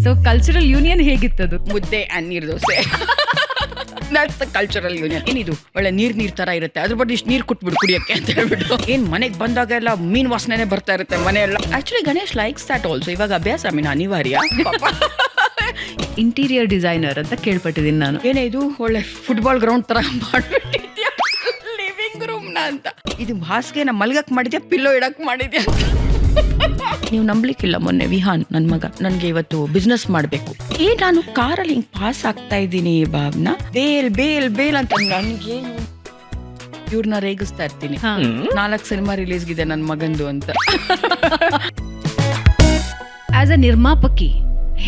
So cultural union ಹೇಗಿತ್ತದು? ಮುದ್ದೆ and ನೀರು dosa. That's the cultural union. ಏನಿದು ಒಳ್ಳೆ ನೀರ್ ತರ ಇರುತ್ತೆ, ಅದ್ರ ಬಗ್ಗೆ ಇಷ್ಟು ನೀರು ಕುಟ್ಬಿಡು ಕುಡಿಯೋಕ್ಕೆ ಅಂತ ಹೇಳ್ಬಿಟ್ಟು. ಏನ್ ಮನೆಗೆ ಬಂದಾಗ ಎಲ್ಲ ಮೀನ್ ವಾಸನೆ ಬರ್ತಾ ಇರುತ್ತೆ ಮನೆಯೆಲ್ಲ. Actually Ganesh likes that also. ಇವಾಗ ಅಭ್ಯಾಸ ಅನಿವಾರ್ಯ. ಇಂಟೀರಿಯರ್ ಡಿಸೈನರ್ ಅಂತ ಕೇಳ್ಪಟ್ಟಿದ್ದೀನಿ ನಾನು. ಏನೇ ಇದು ಒಳ್ಳೆ ಫುಟ್ಬಾಲ್ ಗ್ರೌಂಡ್ ತರ ಮಾಡ್ಬಿಟ್ಟಿದ್ಯಾ ಲಿವಿಂಗ್ ರೂಮ್ ನ ಅಂತ. ಇದು ಹಾಸಿಗೆ ನಾ ಮಲ್ಗಕ್ ಮಾಡಿದ್ಯಾ ಪಿಲ್ಲೋ ಇಡಕ್ ಮಾಡಿದ್ಯಾ ಅಂತ. ನೀವು ನಂಬ್ಲಿಕ್ಕಿಲ್ಲ, ಮೊನ್ನೆ ವಿಹಾನ್ ನನ್ನ ಮಗ ನನ್ಗೆ ಇವತ್ತು ಬಿಸ್ನೆಸ್ ಮಾಡ್ಬೇಕು. ನಾನು ಕಾರಲ್ಲಿ ಹಿಂಗ್ ಪಾಸ್ ಆಗ್ತಾ ಇದ್ದೀನಿ ಬಾಬ್ನ, ಬೇಲ್ ಬೇಲ್ ಬೇಲ್ ಅಂತ ನನ್ಗೆ ಇವ್ರನ್ನ ರೇಗಿಸ್ತಾ ಇರ್ತೀನಿ. 4 ಸಿನಿಮಾ ರಿಲೀಸ್ಗಿದೆ ನನ್ನ ಮಗಂದು ಅಂತ. As a ನಿರ್ಮಾಪಕಿ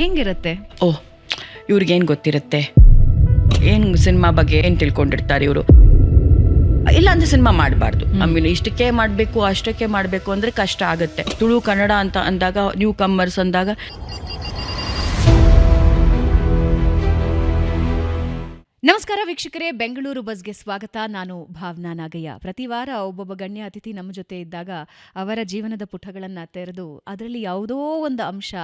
ಹೆಂಗಿರತ್ತೆ? ಓಹ್, ಇವ್ರಿಗೇನ್ ಗೊತ್ತಿರುತ್ತೆ, ಏನ್ ಸಿನಿಮಾ ಬಗ್ಗೆ ಏನ್ ತಿಳ್ಕೊಂಡಿರ್ತಾರೆ ಇವರು. ಇಲ್ಲ ಅಂದ್ರೆ ಸಿನಿಮಾ ಮಾಡಬಾರ್ದು. ಆಮೇಲೆ ಇಷ್ಟಕ್ಕೆ ಮಾಡಬೇಕು ಅಷ್ಟಕ್ಕೆ ಮಾಡಬೇಕು ಅಂದ್ರೆ ಕಷ್ಟ ಆಗುತ್ತೆ. ತುಳು ಕನ್ನಡ ಅಂತ ಅಂದಾಗ, ನ್ಯೂ ಕಮ್ಮರ್ಸ್ ಅಂದಾಗ ನಮಸ್ಕಾರ ವೀಕ್ಷಕರೇ, ಬೆಂಗಳೂರು ಬಸ್ಗೆ ಸ್ವಾಗತ. ನಾನು ಭಾವನಾ ನಾಗಯ್ಯ. ಪ್ರತಿ ವಾರ ಒಬ್ಬೊಬ್ಬ ಗಣ್ಯ ಅತಿಥಿ ನಮ್ಮ ಜೊತೆ ಇದ್ದಾಗ ಅವರ ಜೀವನದ ಪುಟಗಳನ್ನು ತೆರೆದು ಅದರಲ್ಲಿ ಯಾವುದೋ ಒಂದು ಅಂಶ,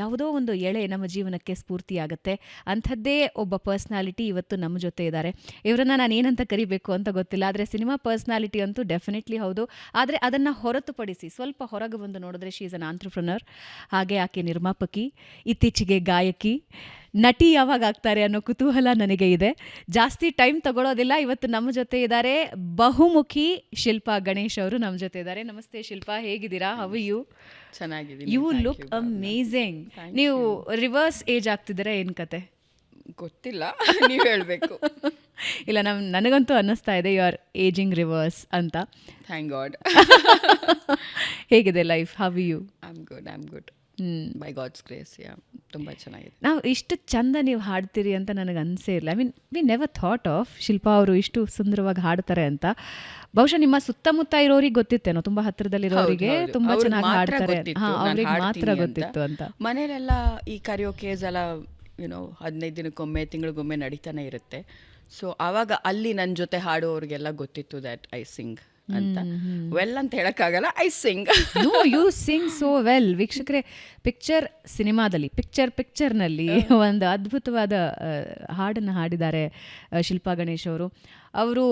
ಯಾವುದೋ ಒಂದು ಎಳೆ ನಮ್ಮ ಜೀವನಕ್ಕೆ ಸ್ಫೂರ್ತಿಯಾಗುತ್ತೆ. ಅಂಥದ್ದೇ ಒಬ್ಬ ಪರ್ಸ್ನಾಲಿಟಿ ಇವತ್ತು ನಮ್ಮ ಜೊತೆ ಇದ್ದಾರೆ. ಇವರನ್ನು ನಾನು ಏನಂತ ಕರಿಬೇಕು ಅಂತ ಗೊತ್ತಿಲ್ಲ, ಆದರೆ ಸಿನಿಮಾ ಪರ್ಸ್ನಾಲಿಟಿ ಅಂತೂ ಡೆಫಿನೆಟ್ಲಿ ಹೌದು. ಆದರೆ ಅದನ್ನು ಹೊರತುಪಡಿಸಿ ಸ್ವಲ್ಪ ಹೊರಗೆ ಬಂದು ನೋಡಿದ್ರೆ ಶಿ ಈಸ್ ಅನ್ ಆಂಟ್ರಪ್ರನರ್. ಹಾಗೆ ಆಕೆ ನಿರ್ಮಾಪಕಿ, ಇತ್ತೀಚೆಗೆ ಗಾಯಕಿ, ನಟಿ ಯಾವಾಗ ಆಗ್ತಾರೆ ಅನ್ನೋ ಕುತೂಹಲ ನನಗೆ ಇದೆ. ಜಾಸ್ತಿ ಟೈಮ್ ತಗೊಳ್ಳೋದಿಲ್ಲ. ಇವತ್ತು ನಮ್ಮ ಜೊತೆ ಇದ್ದಾರೆ ಬಹುಮುಖಿ ಶಿಲ್ಪಾ ಗಣೇಶ್ ಅವರು ನಮ್ಮ ಜೊತೆ ಇದ್ದಾರೆ. ನಮಸ್ತೆ ಶಿಲ್ಪಾ, ಹೇಗಿದ್ದೀರಾ? How you? ಚೆನ್ನಾಗಿದ್ದೀನಿ. You look amazing. ನೀವು ರಿವರ್ಸ್ ಏಜ್ ಆಗ್ತಿದ್ದೀರಾ, ಏನು ಕತೆ? ಗೊತ್ತಿಲ್ಲ, ನೀವು ಹೇಳಬೇಕು. ಇಲ್ಲ, ನನಗಂತೂ ಅನ್ನಿಸ್ತಾ ಇದೆ ಯು ಆರ್ ಏಜಿಂಗ್ ರಿವರ್ಸ್ ಅಂತ. Thank God. ಹೇಗಿದೆ life? How you? I am good by God's grace. ತುಂಬ ಚೆನ್ನಾಗಿದೆ. ನಾವು ಇಷ್ಟು ಚಂದ ನೀವು ಹಾಡ್ತೀರಿ ಅಂತ ನನಗೆ ಅನಿಸೇ ಇಲ್ಲ. I mean we never thought of Shilpa ಅವರು ಇಷ್ಟು ಸುಂದರವಾಗಿ ಹಾಡ್ತಾರೆ ಅಂತ. ಬಹುಶಃ ನಿಮ್ಮ ಸುತ್ತಮುತ್ತ ಇರೋರಿಗೆ ಗೊತ್ತಿತ್ತೇನೋ, ತುಂಬಾ ಹತ್ತಿರದಲ್ಲಿರೋರಿಗೆ ತುಂಬಾ ಚೆನ್ನಾಗಿ ಹಾಡ್ತಾರೆ, ಅವ್ರಿಗೆ ಮಾತ್ರ ಗೊತ್ತಿತ್ತು ಅಂತ. ಮನೇಲೆಲ್ಲ ಈ ಕರಿಯೋಕೇಸ್ ಎಲ್ಲ 15 ದಿನಕ್ಕೊಮ್ಮೆ ತಿಂಗಳಿಗೊಮ್ಮೆ ನಡೀತಾನೆ ಇರುತ್ತೆ. ಸೊ ಆವಾಗ ಅಲ್ಲಿ ನನ್ನ ಜೊತೆ ಹಾಡುವವ್ರಿಗೆಲ್ಲ ಗೊತ್ತಿತ್ತು ದ್ಯಾಟ್ ಐ ಸಿಂಗ್ ಅಂತ. ವೆಲ್ ಅಂತ ಹೇಳಕ್ಕಾಗಲ್ಲ, I sing. No, you sing so well. ವೀಕ್ಷಕರೇ, ಪಿಕ್ಚರ್ನಲ್ಲಿ ಒಂದು ಅದ್ಭುತವಾದ ಹಾಡನ್ನು ಹಾಡಿದ್ದಾರೆ ಶಿಲ್ಪಾ ಗಣೇಶ್ ಅವರು. ಅವರು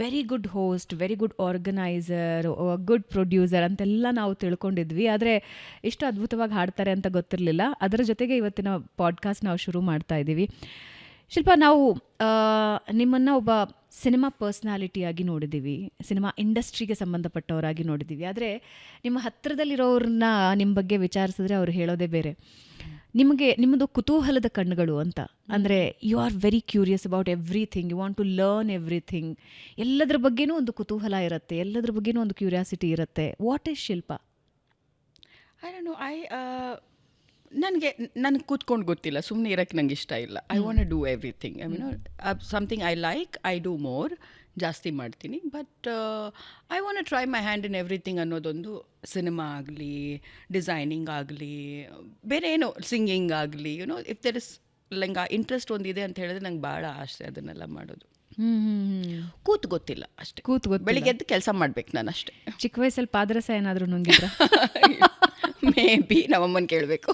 very good host, very good organiser, good producer ಅಂತೆಲ್ಲ ನಾವು ತಿಳ್ಕೊಂಡಿದ್ವಿ. ಆದರೆ ಇಷ್ಟು ಅದ್ಭುತವಾಗಿ ಹಾಡ್ತಾರೆ ಅಂತ ಗೊತ್ತಿರಲಿಲ್ಲ. ಅದರ ಜೊತೆಗೆ ಇವತ್ತಿನ ಪಾಡ್ಕಾಸ್ಟ್ ನಾವು ಶುರು ಮಾಡ್ತಾ ಇದ್ದೀವಿ. ಶಿಲ್ಪಾ, ನಾವು ನಿಮ್ಮನ್ನು ಒಬ್ಬ ಸಿನಿಮಾ ಪರ್ಸ್ನಾಲಿಟಿಯಾಗಿ ನೋಡಿದ್ದೀವಿ, ಸಿನಿಮಾ ಇಂಡಸ್ಟ್ರಿಗೆ ಸಂಬಂಧಪಟ್ಟವರಾಗಿ ನೋಡಿದ್ದೀವಿ. ಆದರೆ ನಿಮ್ಮ ಹತ್ತಿರದಲ್ಲಿರೋರನ್ನ ನಿಮ್ಮ ಬಗ್ಗೆ ವಿಚಾರಿಸಿದ್ರೆ ಅವ್ರು ಹೇಳೋದೇ ಬೇರೆ. ನಿಮ್ಮದು ಕುತೂಹಲದ ಕಣ್ಣುಗಳು ಅಂತ. ಅಂದರೆ you are very curious about everything, you want to learn everything. ಎಲ್ಲದ್ರ ಬಗ್ಗೆನೂ ಒಂದು ಕುತೂಹಲ ಇರುತ್ತೆ, ಎಲ್ಲದ್ರ ಬಗ್ಗೆನೂ ಒಂದು ಕ್ಯೂರಿಯಾಸಿಟಿ ಇರುತ್ತೆ. What is Shilpa? ನನಗೆ ಕೂತ್ಕೊಂಡು ಗೊತ್ತಿಲ್ಲ, ಸುಮ್ಮನೆ ಇರೋಕ್ಕೆ ನಂಗೆ ಇಷ್ಟ ಇಲ್ಲ. I want to do everything. I mean something I like, I do more, ಜಾಸ್ತಿ ಮಾಡ್ತೀನಿ. But I want try my hand in everything ಅನ್ನೋದೊಂದು, ಸಿನಿಮಾ ಆಗಲಿ, ಡಿಸೈನಿಂಗ್ ಆಗಲಿ, ಬೇರೆ ಏನೋ ಸಿಂಗಿಂಗ್ ಆಗಲಿ, ಇಫ್ ದೆರ್ ಇಸ್ ಲೈಕ್ ಆ ಇಂಟ್ರೆಸ್ಟ್ ಒಂದಿದೆ ಅಂತ ಹೇಳಿದ್ರೆ ನಂಗೆ ಭಾಳ ಆಸೆ ಅದನ್ನೆಲ್ಲ ಮಾಡೋದು. ಗೊತ್ತಿಲ್ಲ ಅಷ್ಟೇ. ಬೆಳಿಗ್ಗೆ ಎದ್ದು ಕೆಲಸ ಮಾಡ್ಬೇಕು ನಾನು ಅಷ್ಟೇ. ಚಿಕ್ಕ ವಯಸ್ಸಲ್ಲಿ ಪಾದರಸ ಏನಾದರೂ ನುಂಗಿದ್ರ? ಮೇ ಬಿ ನಮ್ಮಮ್ಮನ ಕೇಳಬೇಕು.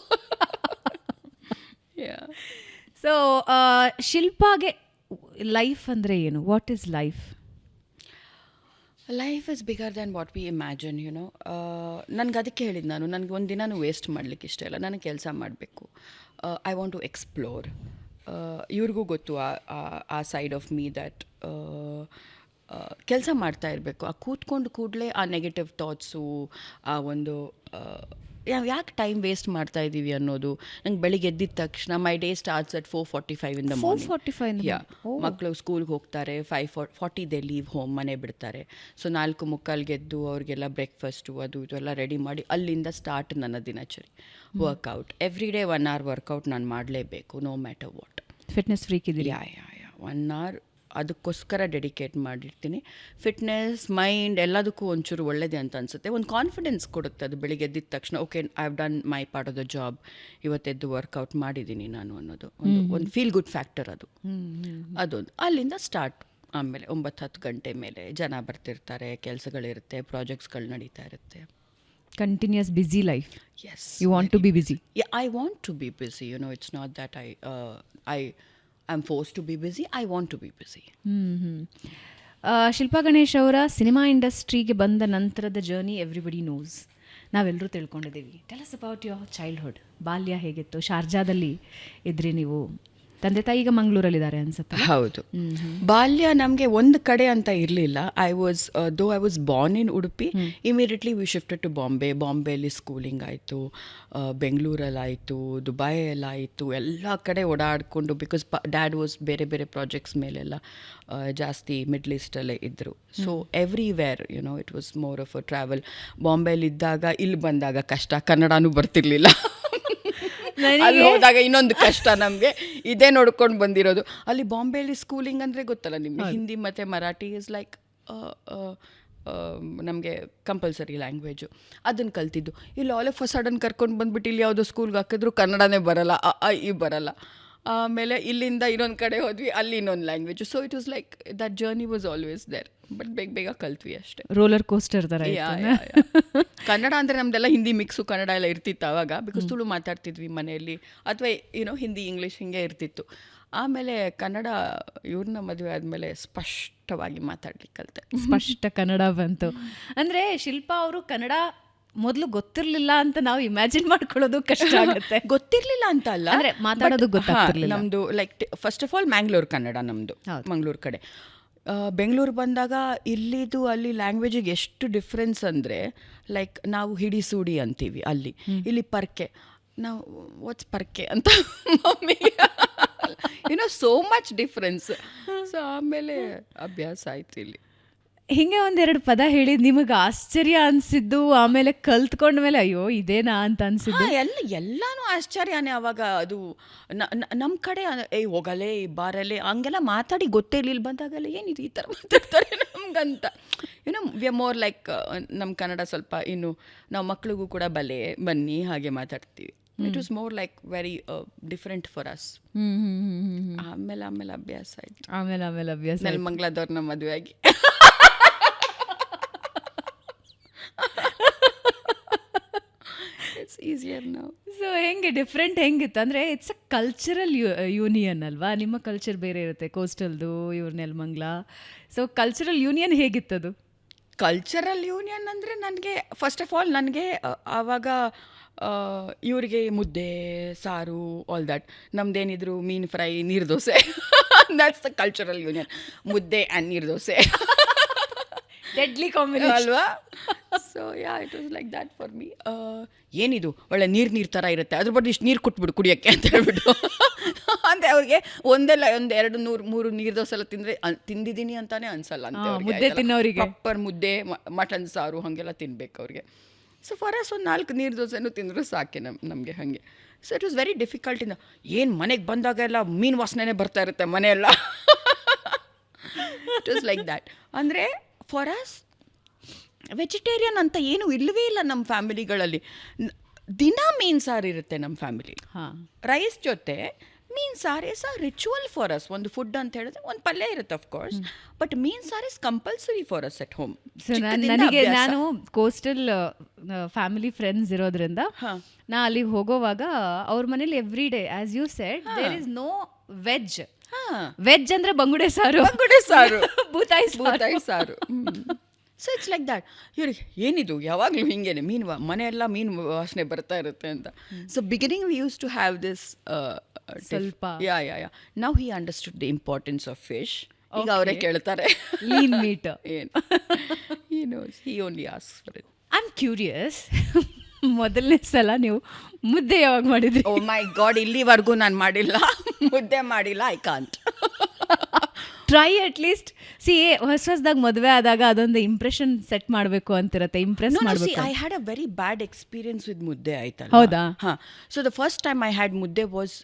ಸೊ ಶಿಲ್ಪಾಗೆ ಲೈಫ್ ಅಂದರೆ ಏನು? What is life? Life is bigger than what we imagine. ನನಗೆ ಅದಕ್ಕೆ ಹೇಳಿದ್ದು, ನನಗೆ ಒಂದು ದಿನನೂ ವೇಸ್ಟ್ ಮಾಡಲಿಕ್ಕೆ ಇಷ್ಟ ಇಲ್ಲ. ನನಗೆ ಕೆಲಸ ಮಾಡಬೇಕು. I want to explore. ಇವ್ರಿಗೂ ಗೊತ್ತು ಆ ಸೈಡ್ ಆಫ್ ಮೀ ದ್ಯಾಟ್ ಕೆಲಸ ಮಾಡ್ತಾ ಇರಬೇಕು. ಆ ಕೂತ್ಕೊಂಡು ಕೂಡಲೇ ಆ ನೆಗೆಟಿವ್ ಥಾಟ್ಸು, ಆ ಒಂದು ಯಾಕೆ ಟೈಮ್ ವೇಸ್ಟ್ ಮಾಡ್ತಾ ಇದ್ದೀವಿ ಅನ್ನೋದು. ನಂಗೆ ಬೆಳಿಗ್ಗೆ ಎದ್ದಿದ ತಕ್ಷಣ my day starts at 4:45 in the morning. 4:45? ಮಕ್ಕಳು ಸ್ಕೂಲ್ಗೆ ಹೋಗ್ತಾರೆ, 5:40 ದೇ ಲೀವ್ ಹೋಮ್, ಮನೆ ಬಿಡ್ತಾರೆ. ಸೊ 4:45 ಎದ್ದು ಅವ್ರಿಗೆಲ್ಲ ಬ್ರೇಕ್ಫಾಸ್ಟು ಅದು ಇದು ಎಲ್ಲ ರೆಡಿ ಮಾಡಿ ಅಲ್ಲಿಂದ ಸ್ಟಾರ್ಟ್ ನನ್ನ ದಿನಚರಿ. Workout every day 1 hour workout ನಾನು ಮಾಡಲೇಬೇಕು, no matter what. Fitness freak ಇದೆಯಾ? 1 hour ಅದಕ್ಕೋಸ್ಕರ ಡೆಡಿಕೇಟ್ ಮಾಡಿರ್ತೀನಿ. ಫಿಟ್ನೆಸ್, ಮೈಂಡ್ ಎಲ್ಲದಕ್ಕೂ ಒಂಚೂರು ಒಳ್ಳೆಯದೇ ಅಂತ ಅನಿಸುತ್ತೆ. ಒಂದು ಕಾನ್ಫಿಡೆನ್ಸ್ ಕೊಡುತ್ತೆ ಅದು. ಬೆಳಿಗ್ಗೆ ಎದ್ದಿದ ತಕ್ಷಣ okay, I have done my part of the job, ಇವತ್ತೆದ್ದು ವರ್ಕೌಟ್ ಮಾಡಿದ್ದೀನಿ ನಾನು ಅನ್ನೋದು ಒಂದು ಫೀಲ್ ಗುಡ್ ಫ್ಯಾಕ್ಟರ್ ಅದು. ಅದೊಂದು ಅಲ್ಲಿಂದ ಸ್ಟಾರ್ಟ್. ಆಮೇಲೆ 9-10 ಗಂಟೆ ಮೇಲೆ ಜನ ಬರ್ತಿರ್ತಾರೆ, ಕೆಲಸಗಳಿರುತ್ತೆ, ಪ್ರಾಜೆಕ್ಟ್ಸ್ಗಳು ನಡೀತಾ ಇರುತ್ತೆ. Continuous busy life. Yes. You want to be busy. Yeah, I want to be busy. You know, it's not that I'm forced to be busy. I want to be busy. Shilpa Ganesh ಅವರ cinema ಇಂಡಸ್ಟ್ರಿಗೆ ಬಂದ ನಂತರದ journey everybody knows, ನಾವೆಲ್ಲರೂ ತಿಳ್ಕೊಂಡಿದ್ದೀವಿ. Tell us about your childhood. ಬಾಲ್ಯ ಹೇಗಿತ್ತು? ಶಾರ್ಜಾದಲ್ಲಿ ಇದ್ರಿ ನೀವು, ತಂದೆ ತಾಯಿ ಈಗ ಮಂಗಳೂರಲ್ಲಿದ್ದಾರೆ ಅನ್ಸುತ್ತೆ. ಹೌದು. ಬಾಲ್ಯ ನಮಗೆ ಒಂದು ಕಡೆ ಅಂತ ಇರಲಿಲ್ಲ. I was born in Udupi, immediately we shifted to ಬಾಂಬೆಯಲ್ಲಿ ಸ್ಕೂಲಿಂಗ್ ಆಯಿತು, ಬೆಂಗಳೂರಲ್ಲಾಯಿತು, ದುಬೈಯಲ್ಲಾಯಿತು, ಎಲ್ಲ ಕಡೆ ಓಡಾಡಿಕೊಂಡು, ಬಿಕಾಸ್ ಡ್ಯಾಡ್ ವಾಸ್ ಬೇರೆ ಬೇರೆ ಪ್ರಾಜೆಕ್ಟ್ಸ್ ಮೇಲೆಲ್ಲ ಜಾಸ್ತಿ ಮಿಡ್ಲ್ ಈಸ್ಟಲ್ಲೇ ಇದ್ದರು. So everywhere you know it was more of a travel. ಬಾಂಬೆಯಲ್ಲಿದ್ದಾಗ ಇಲ್ಲಿ ಬಂದಾಗ ಕಷ್ಟ, ಕನ್ನಡನೂ ಬರ್ತಿರ್ಲಿಲ್ಲ. ಅಲ್ಲಿ ಹೋದಾಗ ಇನ್ನೊಂದು ಕಷ್ಟ ನಮಗೆ, ಇದೇ ನೋಡ್ಕೊಂಡು ಬಂದಿರೋದು. ಅಲ್ಲಿ ಬಾಂಬೆಯಲ್ಲಿ ಸ್ಕೂಲಿಂಗ್ ಅಂದರೆ ಗೊತ್ತಲ್ಲ ನಿಮಗೆ, ಹಿಂದಿ ಮತ್ತು ಮರಾಠಿ ಇಸ್ ಲೈಕ್ ನಮಗೆ ಕಂಪಲ್ಸರಿ ಲ್ಯಾಂಗ್ವೇಜು, ಅದನ್ನು ಕಲ್ತಿದ್ದು. ಇಲ್ಲಿ ಆಲ್ ಆಫ್ ಅ ಸಡನ್ ಕರ್ಕೊಂಡು ಬಂದುಬಿಟ್ಟು ಇಲ್ಲಿ ಯಾವುದೋ ಸ್ಕೂಲ್ಗೆ ಹಾಕಿದ್ರು ಕನ್ನಡನೇ ಬರಲ್ಲ, ಈ ಬರಲ್ಲ. ಆಮೇಲೆ ಇಲ್ಲಿಂದ ಇನ್ನೊಂದು ಕಡೆ ಹೋದ್ವಿ, ಅಲ್ಲಿ ಇನ್ನೊಂದು language. So it was like that journey was always there, but ಬೇಗ ಕಲ್ತ್ವಿ ಅಷ್ಟೇ. ರೋಲರ್ ಕೋಸ್ಟರ್ ಥರ. ಕನ್ನಡ ಅಂದರೆ ನಮ್ದೆಲ್ಲ ಹಿಂದಿ ಮಿಕ್ಸು ಕನ್ನಡ ಎಲ್ಲ ಇರ್ತಿತ್ತು ಆವಾಗ, ಬಿಕಾಸ್ ತುಳು ಮಾತಾಡ್ತಿದ್ವಿ ಮನೆಯಲ್ಲಿ, ಅಥವಾ ಏನೋ ಹಿಂದಿ ಇಂಗ್ಲೀಷ್ ಹಿಂಗೆ ಇರ್ತಿತ್ತು. ಆಮೇಲೆ ಕನ್ನಡ ಇವ್ರನ್ನ ಮದುವೆ ಆದಮೇಲೆ ಸ್ಪಷ್ಟವಾಗಿ ಮಾತಾಡ್ಲಿಕ್ಕೆ ಕಲಿತೆ, ಸ್ಪಷ್ಟ ಕನ್ನಡ ಬಂತು. ಅಂದರೆ ಶಿಲ್ಪಾ ಅವರು ಕನ್ನಡ ಮೊದಲು ಗೊತ್ತಿರಲಿಲ್ಲ ಅಂತ ನಾವು ಇಮ್ಯಾಜಿನ್ ಮಾಡ್ಕೊಳ್ಳೋದು ಕಷ್ಟ ಆಗುತ್ತೆ. ಗೊತ್ತಿರಲಿಲ್ಲ ಅಂತ ಅಲ್ಲ, ಅಂದರೆ ಮಾತಾಡೋದು ಗೊತ್ತಾಗ್ತಿರ್ಲಿಲ್ಲ. ನಮ್ಮದು like first of all Mangalore Kannada ನಮ್ಮದು, ಮಂಗಳೂರು ಕಡೆ. ಬೆಂಗಳೂರು ಬಂದಾಗ ಇಲ್ಲಿದು ಅಲ್ಲಿ ಲ್ಯಾಂಗ್ವೇಜಿಗೆ ಎಷ್ಟು ಡಿಫ್ರೆನ್ಸ್ ಅಂದರೆ, ಲೈಕ್ ನಾವು ಹಿಡಿಸೂಡಿ ಅಂತೀವಿ ಅಲ್ಲಿ, ಇಲ್ಲಿ ಪರ್ಕೆ, ನಾವು ವಾಟ್ಸ್ ಪರ್ಕೆ ಅಂತ ಮಮ್ಮಿಗೆ, YONO so much difference. So ಆಮೇಲೆ ಅಭ್ಯಾಸ ಆಯ್ತು ಇಲ್ಲಿ. ಹಿಂಗೆ ಒಂದೆರಡು ಪದ ಹೇಳಿದ್ ನಿಮಗೆ ಆಶ್ಚರ್ಯ ಅನಿಸಿದ್ದು, ಆಮೇಲೆ ಕಲ್ತ್ಕೊಂಡ್ಮೇಲೆ ಅಯ್ಯೋ ಇದೇನಾ ಅಂತ ಅನಿಸಿದ್ದು? ಎಲ್ಲನೂ ಆಶ್ಚರ್ಯನೇ. ಅವಾಗ ಅದು ನಮ್ಮ ಕಡೆ ಹೋಗಲೇ ಬಾರಲ್ಲೇ ಹಂಗೆಲ್ಲ ಮಾತಾಡಿ ಗೊತ್ತೇ ಇರಲಿಲ್ಲ, ಬಂದಾಗಲ್ಲ ಏನಿದು ಈ ಥರ ಮಾತಾಡ್ತಾರೆ ನಮ್ಗಂತ. You know we are more like ನಮ್ಮ ಕನ್ನಡ ಸ್ವಲ್ಪ ಇನ್ನು ನಾವು ಮಕ್ಳಿಗೂ ಕೂಡ ಬನ್ನಿ ಹಾಗೆ ಮಾತಾಡ್ತೀವಿ. It was more like very different for us. ಆಮೇಲೆ ಅಭ್ಯಾಸ ಆಯಿತು. ಆಮೇಲೆ ಅಭ್ಯಾಸ ನೆಲಮಂಗಲದವ್ರನ್ನ ಮದುವೆ ಆಗಿ ಇಟ್ಸ್ ಈಸಿಯರ್ ನೌ. ಸೊ ಹೆಂಗೆ ಡಿಫ್ರೆಂಟ್ ಹೆಂಗಿತ್ತು ಅಂದರೆ ಇಟ್ಸ್ ಅ ಕಲ್ಚರಲ್ ಯೂನಿಯನ್ ಅಲ್ವಾ? ನಿಮ್ಮ ಕಲ್ಚರ್ ಬೇರೆ ಇರುತ್ತೆ, ಕೋಸ್ಟಲ್ದು, ಇವ್ರ ನೆಲಮಂಗಲ. ಸೊ ಕಲ್ಚರಲ್ ಯೂನಿಯನ್ ಹೇಗಿತ್ತದು? ಕಲ್ಚರಲ್ ಯೂನಿಯನ್ ಅಂದರೆ ನನಗೆ ಫಸ್ಟ್ ಆಫ್ ಆಲ್ ನನಗೆ ಆವಾಗ ಇವರಿಗೆ ಮುದ್ದೆ ಸಾರು ಆಲ್ ದ್ಯಾಟ್, ನಮ್ದೇನಿದ್ರು ಮೀನು ಫ್ರೈ, ನೀರು dosa, that's the cultural union. ಮುದ್ದೆ ಆ್ಯಂಡ್ ನೀರು ದೋಸೆ ಡೆಡ್ಲಿ ಕಾಂಬಿನೇಷನ್ ಅಲ್ವಾ? So yeah it was like that for me. ಏನಿದು ಒಳ್ಳೆ ನೀರು ಥರ ಇರುತ್ತೆ, ಅದ್ರ ಬದಲು ಇಷ್ಟು ನೀರು ಕೊಟ್ಬಿಡು ಕುಡಿಯೋಕ್ಕೆ ಅಂತ ಹೇಳ್ಬಿಟ್ಟು ಅಂದರೆ ಅವ್ರಿಗೆ ಒಂದು 2-3 ನೀರು ದೋಸೆ ಎಲ್ಲ ತಿಂದಿದ್ದೀನಿ ಅಂತಾನೆ ಅನ್ಸಲ್ಲ ಅಂತ. ಮುದ್ದೆ ತಿನ್ನೋರಿಗೆ ಪಪ್ಪರ್ ಮುದ್ದೆ, ಮಟನ್ ಸಾರು ಹಾಗೆಲ್ಲ ತಿನ್ಬೇಕು ಅವ್ರಿಗೆ. ಸೊ ಫಾರ್ ಅಸ್ ಒಂದು 4 ನೀರು ದೋಸೆನೂ ತಿಂದರೂ ಸಾಕೆ ನಮಗೆ ಹಾಗೆ. So it was very difficult. ಇನ್ನು ಏನು ಮನೆಗೆ ಬಂದಾಗೆಲ್ಲ ಮೀನು ವಾಸನೆ ಬರ್ತಾ ಇರುತ್ತೆ ಮನೆಯೆಲ್ಲ. It was like that. ಅಂದರೆ ಫಾರ್ ಅಸ್ ವೆಜಿಟೇರಿಯನ್ ಅಂತ ಏನೂ ಇಲ್ಲವೇ ಇಲ್ಲ ನಮ್ಮ ಫ್ಯಾಮಿಲಿಗಳಲ್ಲಿ. ದಿನ ಮೀನು ಸಾರು ಇರುತ್ತೆ ನಮ್ಮ ಫ್ಯಾಮಿಲಿ. ರೈಸ್ ಜೊತೆ ಮೀನು ಸಾರು is a ritual for us. ಒಂದು ಫುಡ್ ಅಂತ ಹೇಳಿದ್ರೆ ಒಂದು ಪಲ್ಯ ಇರುತ್ತೆ ಅಫ್ಕೋರ್ಸ್, ಬಟ್ ಮೀನು ಸಾರು is compulsory for us at home. ನನಗೆ ನಾನು ಕೋಸ್ಟಲ್ ಫ್ಯಾಮಿಲಿ ಫ್ರೆಂಡ್ಸ್ ಇರೋದ್ರಿಂದ ನಾ ಅಲ್ಲಿಗೆ ಹೋಗೋವಾಗ ಅವ್ರ ಮನೇಲಿ every day as you said there is no veg. Veg ಅಂದರೆ ಬಂಗುಡೆ ಸಾರು, ಬೂತಾಯಿ ಸಾರು. So it's like that. ಇವ್ರಿಗೆ ಏನಿದು ಯಾವಾಗಲೂ ಹಿಂಗೇನೆ ಮನೆಯೆಲ್ಲ ಮೀನು ವಾಸನೆ ಬರ್ತಾ ಇರುತ್ತೆ ಅಂತ. So beginning we use to have this ಸ್ವಲ್ಪ yeah now he understood the importance of fish. ಈಗ ಅವರೇ ಕೇಳ್ತಾರೆ ಲೀನ್ ಮೀಟ್ ಏನು, he only asks for it. I am curious, ಮೊದಲನೇ ಸಲ ನೀವು ಮುದ್ದೆ ಯಾವಾಗ ಮಾಡಿದ್ರಿ? ಓ ಮೈ ಗಾಡ್, ಇಲ್ಲಿವರೆಗೂ ನಾನು ಮಾಡಿಲ್ಲ, ಮುದ್ದೆ ಮಾಡಿಲ್ಲ. I can't try at least. C ಹೊಸದಾಗಿ ಮದುವೆ ಆದಾಗ ಅದೊಂದು ಇಂಪ್ರೆಷನ್ ಸೆಟ್ ಮಾಡಬೇಕು ಅಂತಿರುತ್ತೆ, ಇಂಪ್ರೆಸ್ ಮಾಡಬೇಕು. I had a very bad experience with ಮುದ್ದೆ ಆಯ್ತಲ್ಲ. ಹೌದಾ? ಹಾಂ. So the first time I had ಮುದ್ದೆ ವಾಸ್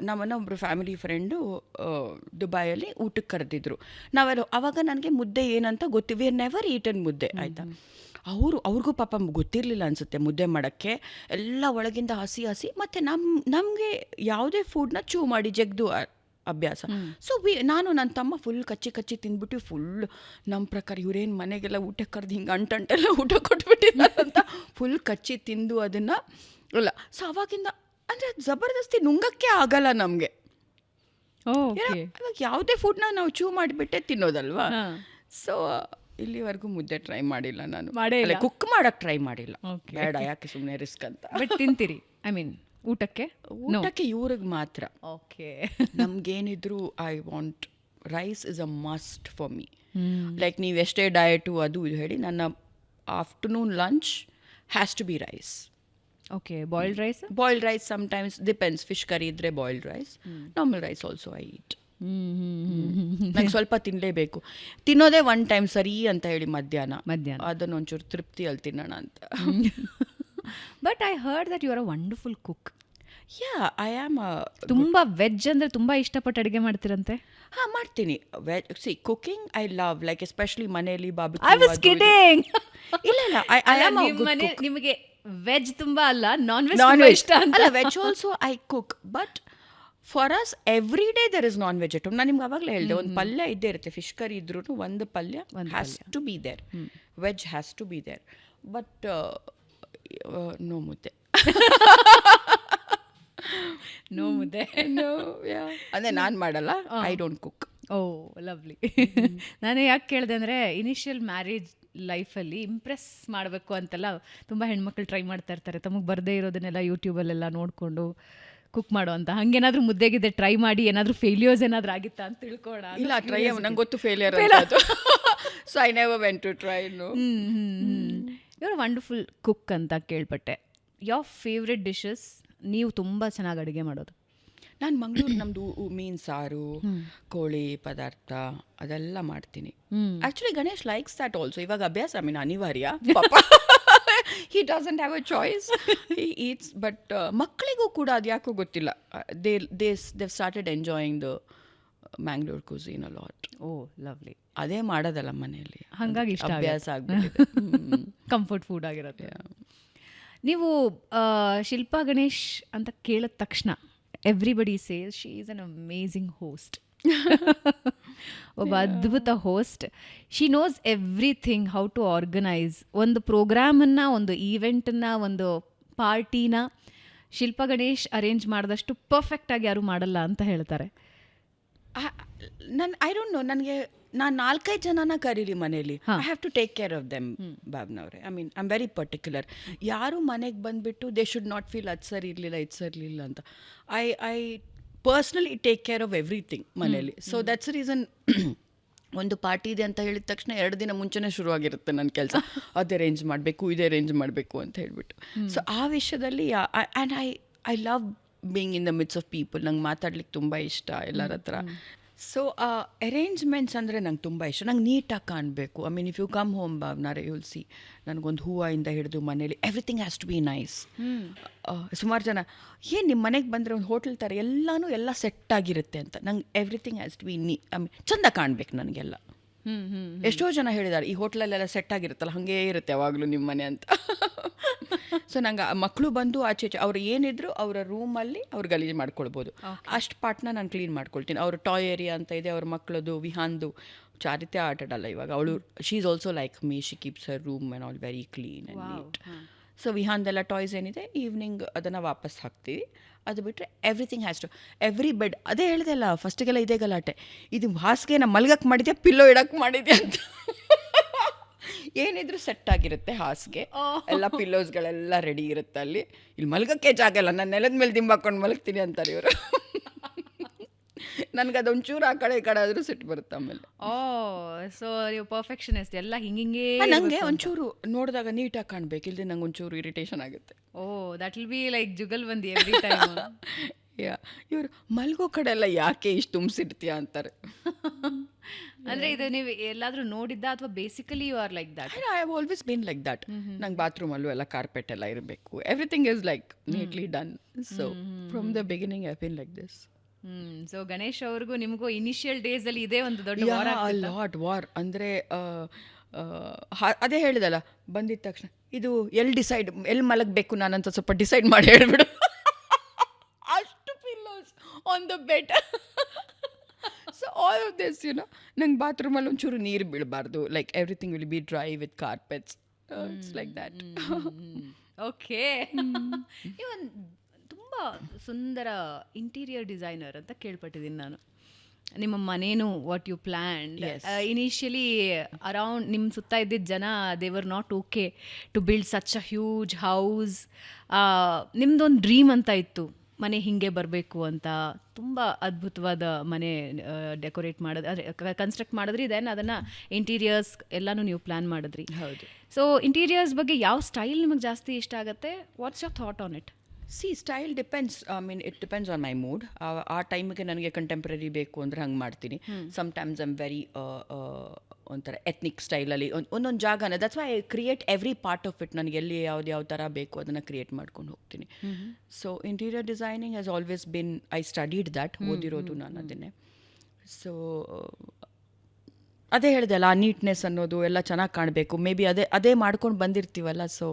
ನಮ್ಮನ್ನ ಒಬ್ಬರು ಫ್ಯಾಮಿಲಿ ಫ್ರೆಂಡು ದುಬೈಯಲ್ಲಿ ಊಟಕ್ಕೆ ಕರೆದಿದ್ರು. ನಾವೆಲ್ಲ ಅವಾಗ ನನಗೆ ಮುದ್ದೆ ಏನಂತ ವಿ ಆರ್ ನೆವರ್ ಈಟನ್ ಮುದ್ದೆ ಆಯಿತಾ. ಅವ್ರಿಗೂ ಪಾಪ ಗೊತ್ತಿರಲಿಲ್ಲ ಅನಿಸುತ್ತೆ ಮುದ್ದೆ ಮಾಡೋಕ್ಕೆ. ಎಲ್ಲ ಒಳಗಿಂದ ಹಸಿ ಮತ್ತು ನಮಗೆ ಯಾವುದೇ ಫುಡ್ನ ಚೂ ಮಾಡಿ ಜಗ್ದು ಅಭ್ಯಾಸ. ಸೊ ನಾನು ನನ್ನ ತಮ್ಮ ಫುಲ್ ಕಚ್ಚಿ ತಿಂದ್ಬಿಟ್ಟು ಫುಲ್ ನಮ್ಮ ಪ್ರಕಾರ ಇವರೇನು ಮನೆಗೆಲ್ಲ ಊಟ ಕರೆದು ಹಿಂಗೆ ಅಂಟೆಲ್ಲ ಊಟ ಕೊಟ್ಬಿಟ್ಟಿದ್ದಾರೆ ಅಂತ ಫುಲ್ ಕಚ್ಚಿ ತಿಂದು ಅದನ್ನು ಅಲ್ಲ. ಸೊ ಅವಾಗಿಂದ ಅಂದರೆ ಜಬರ್ದಸ್ತಿ ನುಂಗಕ್ಕೆ ಆಗಲ್ಲ ನಮಗೆ. ಇವಾಗ ಯಾವುದೇ ಫುಡ್ನ ನಾವು ಚೂ ಮಾಡಿಬಿಟ್ಟೆ ತಿನ್ನೋದಲ್ವಾ. ಸೊ ಇಲ್ಲಿವರೆಗೂ ಮುದ್ದೆ ಟ್ರೈ ಮಾಡಿಲ್ಲ ನಾನು, ಕುಕ್ ಮಾಡಕ್ಕೆ ಟ್ರೈ ಮಾಡಿಲ್ಲ. ಬೇಡ, ಯಾಕೆ ಸುಮ್ಮನೆ ರಿಸ್ಕ್ ಅಂತ. ಬಟ್ ತಿಂತೀರಿ, ಐ ಮೀನ್ ಊಟಕ್ಕೆ ಇವ್ರಿಗೆ ಮಾತ್ರ. ಓಕೆ, ನಮ್ಗೇನಿದ್ರು I want rice is a must for me. Like ನೀವು ಎಷ್ಟೇ ಡಯಟು ಅದು ಇದು ಹೇಳಿ, ನನ್ನ afternoon lunch has to be rice. Okay, boiled rice? Boiled rice sometimes depends. Fish curry ಇದ್ದರೆ boiled rice, normal rice also I eat. ನಂಗೆ ಸ್ವಲ್ಪ ತಿನ್ನಲೇಬೇಕು. ತಿನ್ನೋದೇ ಒನ್ ಟೈಮ್ ಸರಿ ಅಂತ ಹೇಳಿ ಮಧ್ಯಾಹ್ನ ಅದನ್ನು ಒಂಚೂರು ತೃಪ್ತಿಯಲ್ಲಿ ತಿನ್ನೋಣ ಅಂತ. But I heard that you are a wonderful cook. Yeah, I am. ತುಂಬ ವೆಜ್ ಅಂದರೆ ತುಂಬ ಇಷ್ಟಪಟ್ಟು ಅಡುಗೆ ಮಾಡ್ತೀರಂತೆ? ಹಾಂ, ಮಾಡ್ತೀನಿ. Cooking I love, like especially ಮನೆಯಲ್ಲಿ ನಿಮಗೆ ವೆಜ್ ತುಂಬಾ ಅಲ್ಲ, ನಾನ್ ವೆಜ್ ಇಷ್ಟ ಅಲ್ಲ. Veg also I cook, but for us every day there is non veg item. ನಾನು ನಿಮ್ಗೆ ಅವಾಗಲೇ ಹೇಳಿದೆ, ಒಂದು ಪಲ್ಯ ಇದ್ದೇ ಇರುತ್ತೆ. ಫಿಶ್ ಕರಿ ಇದ್ರೂ ಒಂದು ಪಲ್ಯ has to be there, veg has to be there. But no ಮುದ್ದೆ. ನೋ ಮುದ್ದೆ, ಅಂದರೆ ನಾನು ಮಾಡಲ್ಲ, I don't cook. Oh, lovely. ನಾನು ಯಾಕೆ ಕೇಳಿದೆ ಅಂದರೆ, ಇನಿಷಿಯಲ್ ಮ್ಯಾರೇಜ್ ಲೈಫಲ್ಲಿ ಇಂಪ್ರೆಸ್ ಮಾಡಬೇಕು ಅಂತೆಲ್ಲ ತುಂಬ ಹೆಣ್ಮಕ್ಳು ಟ್ರೈ ಮಾಡ್ತಾ ಇರ್ತಾರೆ. ತಮಗೆ ಬರದೇ ಇರೋದನ್ನೆಲ್ಲ ಯೂಟ್ಯೂಬಲ್ಲೆಲ್ಲ ನೋಡಿಕೊಂಡು ಕುಕ್ ಮಾಡೋ ಅಂತ. ಹಂಗೇನಾದರೂ ಮುದ್ದೆಗಿದೆ ಟ್ರೈ ಮಾಡಿ ಏನಾದರೂ ಫೇಲ್ಯೂರ್ಸ್ ಏನಾದರೂ ಆಗಿತ್ತಾ ಅಂತ ತಿಳ್ಕೋಣ. ಇಲ್ಲ, ಟ್ರೈ ನಂಗೆ ಗೊತ್ತು failure. So I never went to try. ಇವರು ವಂಡರ್ಫುಲ್ ಕುಕ್ ಅಂತ ಕೇಳ್ಪಟ್ಟೆ. ಯಾವ ಫೇವ್ರೆಟ್ ಡಿಶಸ್ ನೀವು ತುಂಬ ಚೆನ್ನಾಗಿ ಅಡುಗೆ ಮಾಡೋದು? ನಾನು ಮಂಗಳೂರು, ನಮ್ಮದು ಮೀನು ಸಾರು, ಕೋಳಿ ಪದಾರ್ಥ ಅದೆಲ್ಲ ಮಾಡ್ತೀನಿ. Actually Ganesh likes that also. ಇವಾಗ ಅಭ್ಯಾಸ, ಐ ಮೀನ್ ಅನಿವಾರ್ಯ. he doesn't have a choice, he eats. But ಮಕ್ಕಳಿಗೂ ಕೂಡ ಅದು ಯಾಕೋ ಗೊತ್ತಿಲ್ಲ, they've started enjoying the Mangalore cuisine a lot. Oh, lovely. ಅದೇ ಮಾಡೋದಲ್ಲ ಮನೆಯಲ್ಲಿ, ಹಾಗಾಗಿ ಇಷ್ಟ, ಅಭ್ಯಾಸ ಆಗ್ಬಿಟ್ಟಿದೆ. ಕಂಫರ್ಟ್ ಫುಡ್ ಆಗಿರುತ್ತೆ. ನೀವು ಶಿಲ್ಪಾ ಗಣೇಶ್ ಅಂತ ಕೇಳಿದ ತಕ್ಷಣ everybody says she is an amazing host. ಒಬ್ಬ ಅದ್ಭುತ host. She knows everything, how to organise ಒಂದು ಪ್ರೋಗ್ರಾಮನ್ನು, ಒಂದು ಈವೆಂಟನ್ನು, ಒಂದು ಪಾರ್ಟಿನ ಶಿಲ್ಪಾ ಗಣೇಶ್ ಅರೇಂಜ್ ಮಾಡಿದಷ್ಟು ಪರ್ಫೆಕ್ಟಾಗಿ ಯಾರು ಮಾಡಲ್ಲ ಅಂತ ಹೇಳ್ತಾರೆ. ಐ ಡೋಂಟ್ ನೋ, ನನಗೆ ನಾನು 4-5 ಜನನ ಕರೀಲಿ ಮನೇಲಿ, I have to take care of them. ಭಾವನವ್ರೆ, I mean I am very particular. ಯಾರು ಮನೆಗೆ ಬಂದುಬಿಟ್ಟು ದೇ ಶುಡ್ ನಾಟ್ ಫೀಲ್ ಅದು ಸರಿ ಇರಲಿಲ್ಲ, ಇದು ಸರಿ ಇರಲಿಲ್ಲ ಅಂತ. I personally take care of everything ಮನೇಲಿ. ಸೊ ದಟ್ಸ್ ರೀಸನ್ ಒಂದು ಪಾರ್ಟಿ ಇದೆ ಅಂತ ಹೇಳಿದ ತಕ್ಷಣ 2 ದಿನ ಮುಂಚೆನೇ ಶುರುವಾಗಿರುತ್ತೆ ನನ್ನ ಕೆಲಸ. ಅದೇ ಅರೇಂಜ್ ಮಾಡಬೇಕು, ಇದೇ ಅರೇಂಜ್ ಮಾಡಬೇಕು ಅಂತ ಹೇಳ್ಬಿಟ್ಟು. ಸೊ ಆ ವಿಷಯದಲ್ಲಿ and I love being in the midst of people. ನಂಗೆ ಮಾತಾಡ್ಲಿಕ್ಕೆ ತುಂಬ ಇಷ್ಟ ಎಲ್ಲರ ಹತ್ರ. ಸೊ ಅರೇಂಜ್ಮೆಂಟ್ಸ್ ಅಂದರೆ ನಂಗೆ ತುಂಬ ಇಷ್ಟ. ನಂಗೆ ನೀಟಾಗಿ ಕಾಣಬೇಕು. I mean if you come home ಭಾವನಾರೆ, ಯುಲ್ ಸಿ, ನನಗೊಂದು ಹೂವಿಂದ ಹಿಡಿದು ಮನೇಲಿ everything has to be nice. ಸುಮಾರು ಜನ ಏನು ನಿಮ್ಮ ಮನೆಗೆ ಬಂದರೆ ಒಂದು ಹೋಟೆಲ್ ಥರ ಎಲ್ಲ ಸೆಟ್ ಆಗಿರುತ್ತೆ ಅಂತ. ನಂಗೆ everything has to be I mean ಚೆಂದ ಕಾಣಬೇಕು ನನಗೆಲ್ಲ. ಎಷ್ಟೋ ಜನ ಹೇಳಿದ್ದಾರೆ, ಈ ಹೋಟ್ಲಲ್ಲೆಲ್ಲ ಸೆಟ್ ಆಗಿರುತ್ತಲ್ಲ ಹಾಗೇ ಇರುತ್ತೆ ಯಾವಾಗಲೂ ನಿಮ್ಮ ಮನೆ ಅಂತ. ಸೊ ನಂಗೆ ಮಕ್ಕಳು ಬಂದು ಆಚೆ ಅವ್ರು ಏನಿದ್ರು ಅವರ ರೂಮಲ್ಲಿ ಅವ್ರು ಗಲೀಜು ಮಾಡ್ಕೊಳ್ಬೋದು. ಅಷ್ಟು ಪಾರ್ಟ್ನ ನಾನು ಕ್ಲೀನ್ ಮಾಡ್ಕೊಳ್ತೀನಿ. ಅವ್ರ ಟಾಯ್ ಏರಿಯಾ ಅಂತ ಇದೆ, ಅವ್ರ ಮಕ್ಕಳದು ವಿಹಾನ್ದು. ಚಾರಿತ್ಯ ಆಟಾಡಲ್ಲ ಇವಾಗ, ಅವಳು she is also like me, she keeps her room and all very clean and neat. So ವಿಹಾನ್ದೆಲ್ಲ ಟಾಯ್ಸ್ ಏನಿದೆ ಈವ್ನಿಂಗ್ ಅದನ್ನು ವಾಪಸ್ ಹಾಕ್ತೀವಿ. ಅದು ಬಿಟ್ಟರೆ everything has to every bed. ಅದೇ ಹೇಳಿದೆ ಅಲ್ಲ ಫಸ್ಟಿಗೆಲ್ಲ ಇದೇ ಗಲಾಟೆ, ಇದು ಹಾಸಿಗೆ ನಾ ಮಲ್ಗಕ್ಕೆ ಮಾಡಿದ್ಯಾ ಪಿಲ್ಲೋ ಇಡಕ್ಕೆ ಮಾಡಿದ್ಯಾ ಅಂತ. ಏನಿದ್ರು ಸೆಟ್ ಆಗಿರುತ್ತೆ ಹಾಸಿಗೆ, ಎಲ್ಲ ಪಿಲ್ಲೋಸ್ಗಳೆಲ್ಲ ರೆಡಿ ಇರುತ್ತೆ ಅಲ್ಲಿ. ಇಲ್ಲಿ ಮಲ್ಗಕ್ಕೆ ಜಾಗ ಇಲ್ಲ, ನಾನು ನೆಲದ ಮೇಲೆ ದಿಂಬಾಕೊಂಡು ಮಲಗ್ತೀನಿ ಅಂತಾರೆ ಇವರು. ನನಗೆ ಅದೊಂಚೂರು ಆ ಕಡೆ ಈ ಕಡೆ ಆದರೂ ಸಿಟ್ಟು ಬರುತ್ತೆ ಆಮೇಲೆ. ಸೊ ನೀವು ಪರ್ಫೆಕ್ಷನಿಸ್ಟ್, ಎಲ್ಲ ಹಿಂಗೆ ನನಗೆ ಒಂಚೂರು ನೋಡಿದಾಗ ನೀಟಾಗಿ ಕಾಣಬೇಕು, ಇಲ್ಲದೆ ನಂಗೆ ಒಂಚೂರು ಇರಿಟೇಷನ್ ಆಗುತ್ತೆ. That will be like jugalbandi every time. ಇವರು ಮಲ್ಗೋ ಕಡೆ ಎಲ್ಲ ಯಾಕೆ ಇಷ್ಟು ತುಂಬಿಸಿಡ್ತೀಯಾ ಅಂತಾರೆ. ಅಂದರೆ ಇದು ನೀವು ಎಲ್ಲಾದರೂ ನೋಡಿದ್ದ ಅಥವಾ basically you are like that? I have always been like that. ನಂಗೆ ಬಾತ್ರೂಮಲ್ಲೂ ಎಲ್ಲ ಕಾರ್ಪೆಟ್ ಎಲ್ಲ ಇರಬೇಕು, everything is like neatly done. So from the beginning I been like this. So Ganesh ಅವ್ರಿಗೂ ನಿಮಗೂ ಇನಿಷಿಯಲ್ ಡೇಸಲ್ಲಿ ಇದೇ ಒಂದು ದೊಡ್ಡ ವಾರ್ ಅಂದರೆ ಅದೇ ಹೇಳಿದಲ್ಲ, ಬಂದಿದ ತಕ್ಷಣ ಇದು ಎಲ್ಲಿ ಮಲಗಬೇಕು ನಾನಂತ ಸ್ವಲ್ಪ ಡಿಸೈಡ್ ಮಾಡಿ ಹೇಳ್ಬಿಡು. ಅಷ್ಟು pillows on the bed. All of this ನಂಗೆ ಬಾತ್ರೂಮಲ್ಲಿ ಒಂಚೂರು ನೀರು ಬೀಳಬಾರ್ದು, like everything will be dry with carpets, it's like that. Okay. ಇವನ್ ತುಂಬ ಸುಂದರ ಇಂಟೀರಿಯರ್ ಡಿಸೈನರ್ ಅಂತ ಕೇಳ್ಪಟ್ಟಿದ್ದೀನಿ ನಾನು. ನಿಮ್ಮ ಮನೇನು what you plan initially around ನಿಮ್ಮ ಸುತ್ತ ಇದ್ದಿದ್ದ ಜನ they were not okay to build such a huge house. ನಿಮ್ದೊಂದು ಡ್ರೀಮ್ ಅಂತ ಇತ್ತು, ಮನೆ ಹಿಂಗೆ ಬರಬೇಕು ಅಂತ. ತುಂಬ ಅದ್ಭುತವಾದ ಮನೆ ಡೆಕೋರೇಟ್ ಮಾಡೋದು, ಅಂದರೆ ಕನ್ಸ್ಟ್ರಕ್ಟ್ ಮಾಡಿದ್ರಿ, ದೆನ್ ಅದನ್ನು ಇಂಟೀರಿಯರ್ಸ್ ಎಲ್ಲನೂ ನೀವು ಪ್ಲ್ಯಾನ್ ಮಾಡಿದ್ರಿ. ಹೌದು. ಸೊ ಇಂಟೀರಿಯರ್ಸ್ ಬಗ್ಗೆ ಯಾವ ಸ್ಟೈಲ್ ನಿಮಗೆ ಜಾಸ್ತಿ ಇಷ್ಟ ಆಗುತ್ತೆ? What's your thought on it? Style depends, it depends on my mood. ಆ ಟೈಮಿಗೆ ನನಗೆ ಕಂಟೆಂಪ್ರರಿ ಬೇಕು ಅಂದರೆ ಹಂಗೆ ಮಾಡ್ತೀನಿ. ಸಮ್ಟೈಮ್ಸ್ ಐಮ್ ವೆರಿ ಒಂಥರ ಎತ್ನಿಕ್ ಸ್ಟೈಲಲ್ಲಿ ಒಂದೊಂದು ಜಾಗನ, that's why I create every part of it. ನನಗೆ ಎಲ್ಲಿ ಯಾವ ಥರ ಬೇಕು ಅದನ್ನು ಕ್ರಿಯೇಟ್ ಮಾಡ್ಕೊಂಡು ಹೋಗ್ತೀನಿ. So interior designing has always been, I studied that, ಓದಿರೋದು ನಾನು ಅದನ್ನೇ. ಸೊ ಅದೇ ಹೇಳಿದೆ ಅಲ್ಲ, ಆ ನೀಟ್ನೆಸ್ ಅನ್ನೋದು ಎಲ್ಲ ಚೆನ್ನಾಗಿ ಕಾಣಬೇಕು. ಮೇ ಬಿ ಅದೇ ಮಾಡ್ಕೊಂಡು ಬಂದಿರ್ತೀವಲ್ಲ, ಸೊ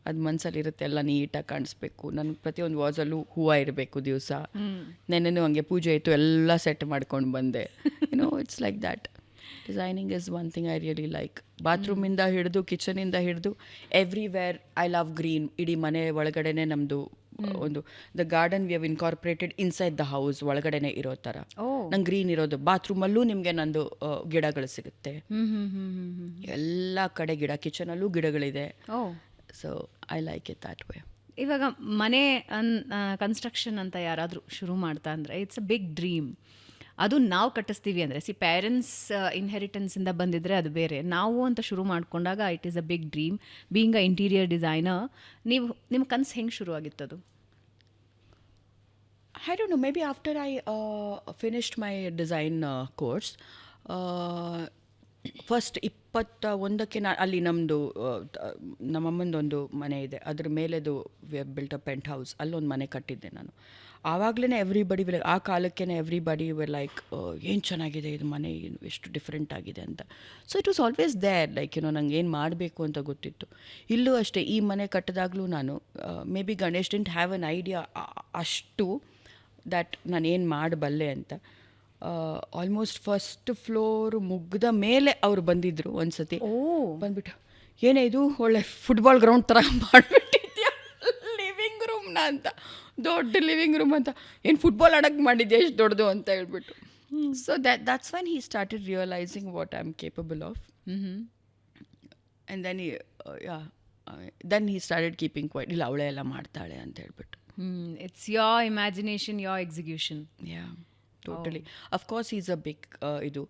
ಅದು ಮನಸ್ಸಲ್ಲಿರುತ್ತೆ, ಎಲ್ಲ ನೀಟಾಗಿ ಕಾಣಿಸ್ಬೇಕು. ನನಗೆ ಪ್ರತಿಯೊಂದು ವಾಸಲ್ಲೂ ಹೂವು ಇರಬೇಕು ದಿವಸ. ನೆನ್ನೆನೂ ಹಂಗೆ ಪೂಜೆ ಇತ್ತು, ಎಲ್ಲ ಸೆಟ್ ಮಾಡ್ಕೊಂಡು ಬಂದೆ. It's like that. Designing is one thing I really like. ಬಾತ್ರೂಮಿಂದ ಹಿಡಿದು ಕಿಚನಿಂದ ಹಿಡಿದು ಎವ್ರಿವೇರ್ ಐ ಲವ್ ಗ್ರೀನ್. ಇಡೀ ಮನೆ ಒಳಗಡೆನೆ ನಮ್ಮದು ಒಂದು the garden we have incorporated inside the house, ಒಳಗಡೆನೆ ಇರೋ ಥರ ನಂಗೆ ಗ್ರೀನ್ ಇರೋದು. ಬಾತ್ರೂಮಲ್ಲೂ ನಿಮಗೆ ನಂದು ಗಿಡಗಳು ಸಿಗುತ್ತೆ, ಎಲ್ಲ ಕಡೆ ಗಿಡ, ಕಿಚನಲ್ಲೂ ಗಿಡಗಳಿದೆ. So I like it that way. ಇವಾಗ ಮನೆ ಕನ್ಸ್ಟ್ರಕ್ಷನ್ ಅಂತ ಯಾರಾದರೂ ಶುರು ಮಾಡ್ತಾ ಅಂದರೆ ಇಟ್ಸ್ ಅ ಬಿಗ್ ಡ್ರೀಮ್. ಅದು ನಾವು ಕಟ್ಟಿಸ್ತೀವಿ ಅಂದರೆ, ಪೇರೆಂಟ್ಸ್ ಇನ್ಹೆರಿಟೆನ್ಸಿಂದ ಬಂದಿದ್ದರೆ ಅದು ಬೇರೆ. ನಾವು ಅಂತ ಶುರು ಮಾಡ್ಕೊಂಡಾಗ it is a big dream. Being a interior designer, ನಿಮ್ಮ ಕನಸು ಹೆಂಗೆ ಶುರುವಾಗಿತ್ತದು? I don't know, maybe after I finished my design course, first 21ಕ್ಕೆ ಅಲ್ಲಿ ನಮ್ಮದು ನಮ್ಮಮ್ಮಂದೊಂದು ಮನೆ ಇದೆ, ಅದ್ರ ಮೇಲೆದು ಬಿಲ್ಟ್ ಅ ಪೆಂಟ್ ಹೌಸ್, ಅಲ್ಲೊಂದು ಮನೆ ಕಟ್ಟಿದ್ದೆ ನಾನು. ಆವಾಗಲೇ ಎವ್ರಿಬಡಿ ಆ ಕಾಲಕ್ಕೇ ಎವ್ರಿಬಡಿ ವೆ ಲೈಕ್ ಏನು ಚೆನ್ನಾಗಿದೆ ಇದು ಮನೆ, ಎಷ್ಟು ಡಿಫ್ರೆಂಟ್ ಆಗಿದೆ ಅಂತ. So it was always there, like ನಂಗೆ ಏನು ಮಾಡಬೇಕು ಅಂತ ಗೊತ್ತಿತ್ತು. ಇಲ್ಲೂ ಅಷ್ಟೇ, ಈ ಮನೆ ಕಟ್ಟಿದಾಗಲೂ ನಾನು may be Ganesh didn't have an idea ಅಷ್ಟು ದ್ಯಾಟ್ ನಾನು ಏನು ಮಾಡಬಲ್ಲೆ ಅಂತ. ಆಲ್ಮೋಸ್ಟ್ ಫಸ್ಟ್ ಫ್ಲೋರ್ ಮುಗ್ದ ಮೇಲೆ ಅವ್ರು ಬಂದಿದ್ದರು ಒಂದು ಸತಿ. ಬಂದ್ಬಿಟ್ಟು, ಏನೇ ಇದು ಒಳ್ಳೆ ಫುಟ್ಬಾಲ್ ಗ್ರೌಂಡ್ ಥರ ಮಾಡಿಬಿಟ್ಟಿದ್ಯಾ ಲಿವಿಂಗ್ ರೂಮ್ನ ಅಂತ, ದೊಡ್ಡ ಲಿವಿಂಗ್ ರೂಮ್ ಅಂತ, ಏನು ಫುಟ್ಬಾಲ್ ಆಡೋಕ್ಕೆ ಮಾಡಿದ್ಯಾ ಎಷ್ಟು ದೊಡ್ಡದು ಅಂತ ಹೇಳ್ಬಿಟ್ಟು. So that's when he started realizing what I'm capable of. And then he started keeping quiet. ಇಲ್ಲ ಅವಳೇ ಎಲ್ಲ ಮಾಡ್ತಾಳೆ ಅಂತ ಹೇಳ್ಬಿಟ್ಟು. It's your imagination, your execution. Totally. Of course is a big ಇದು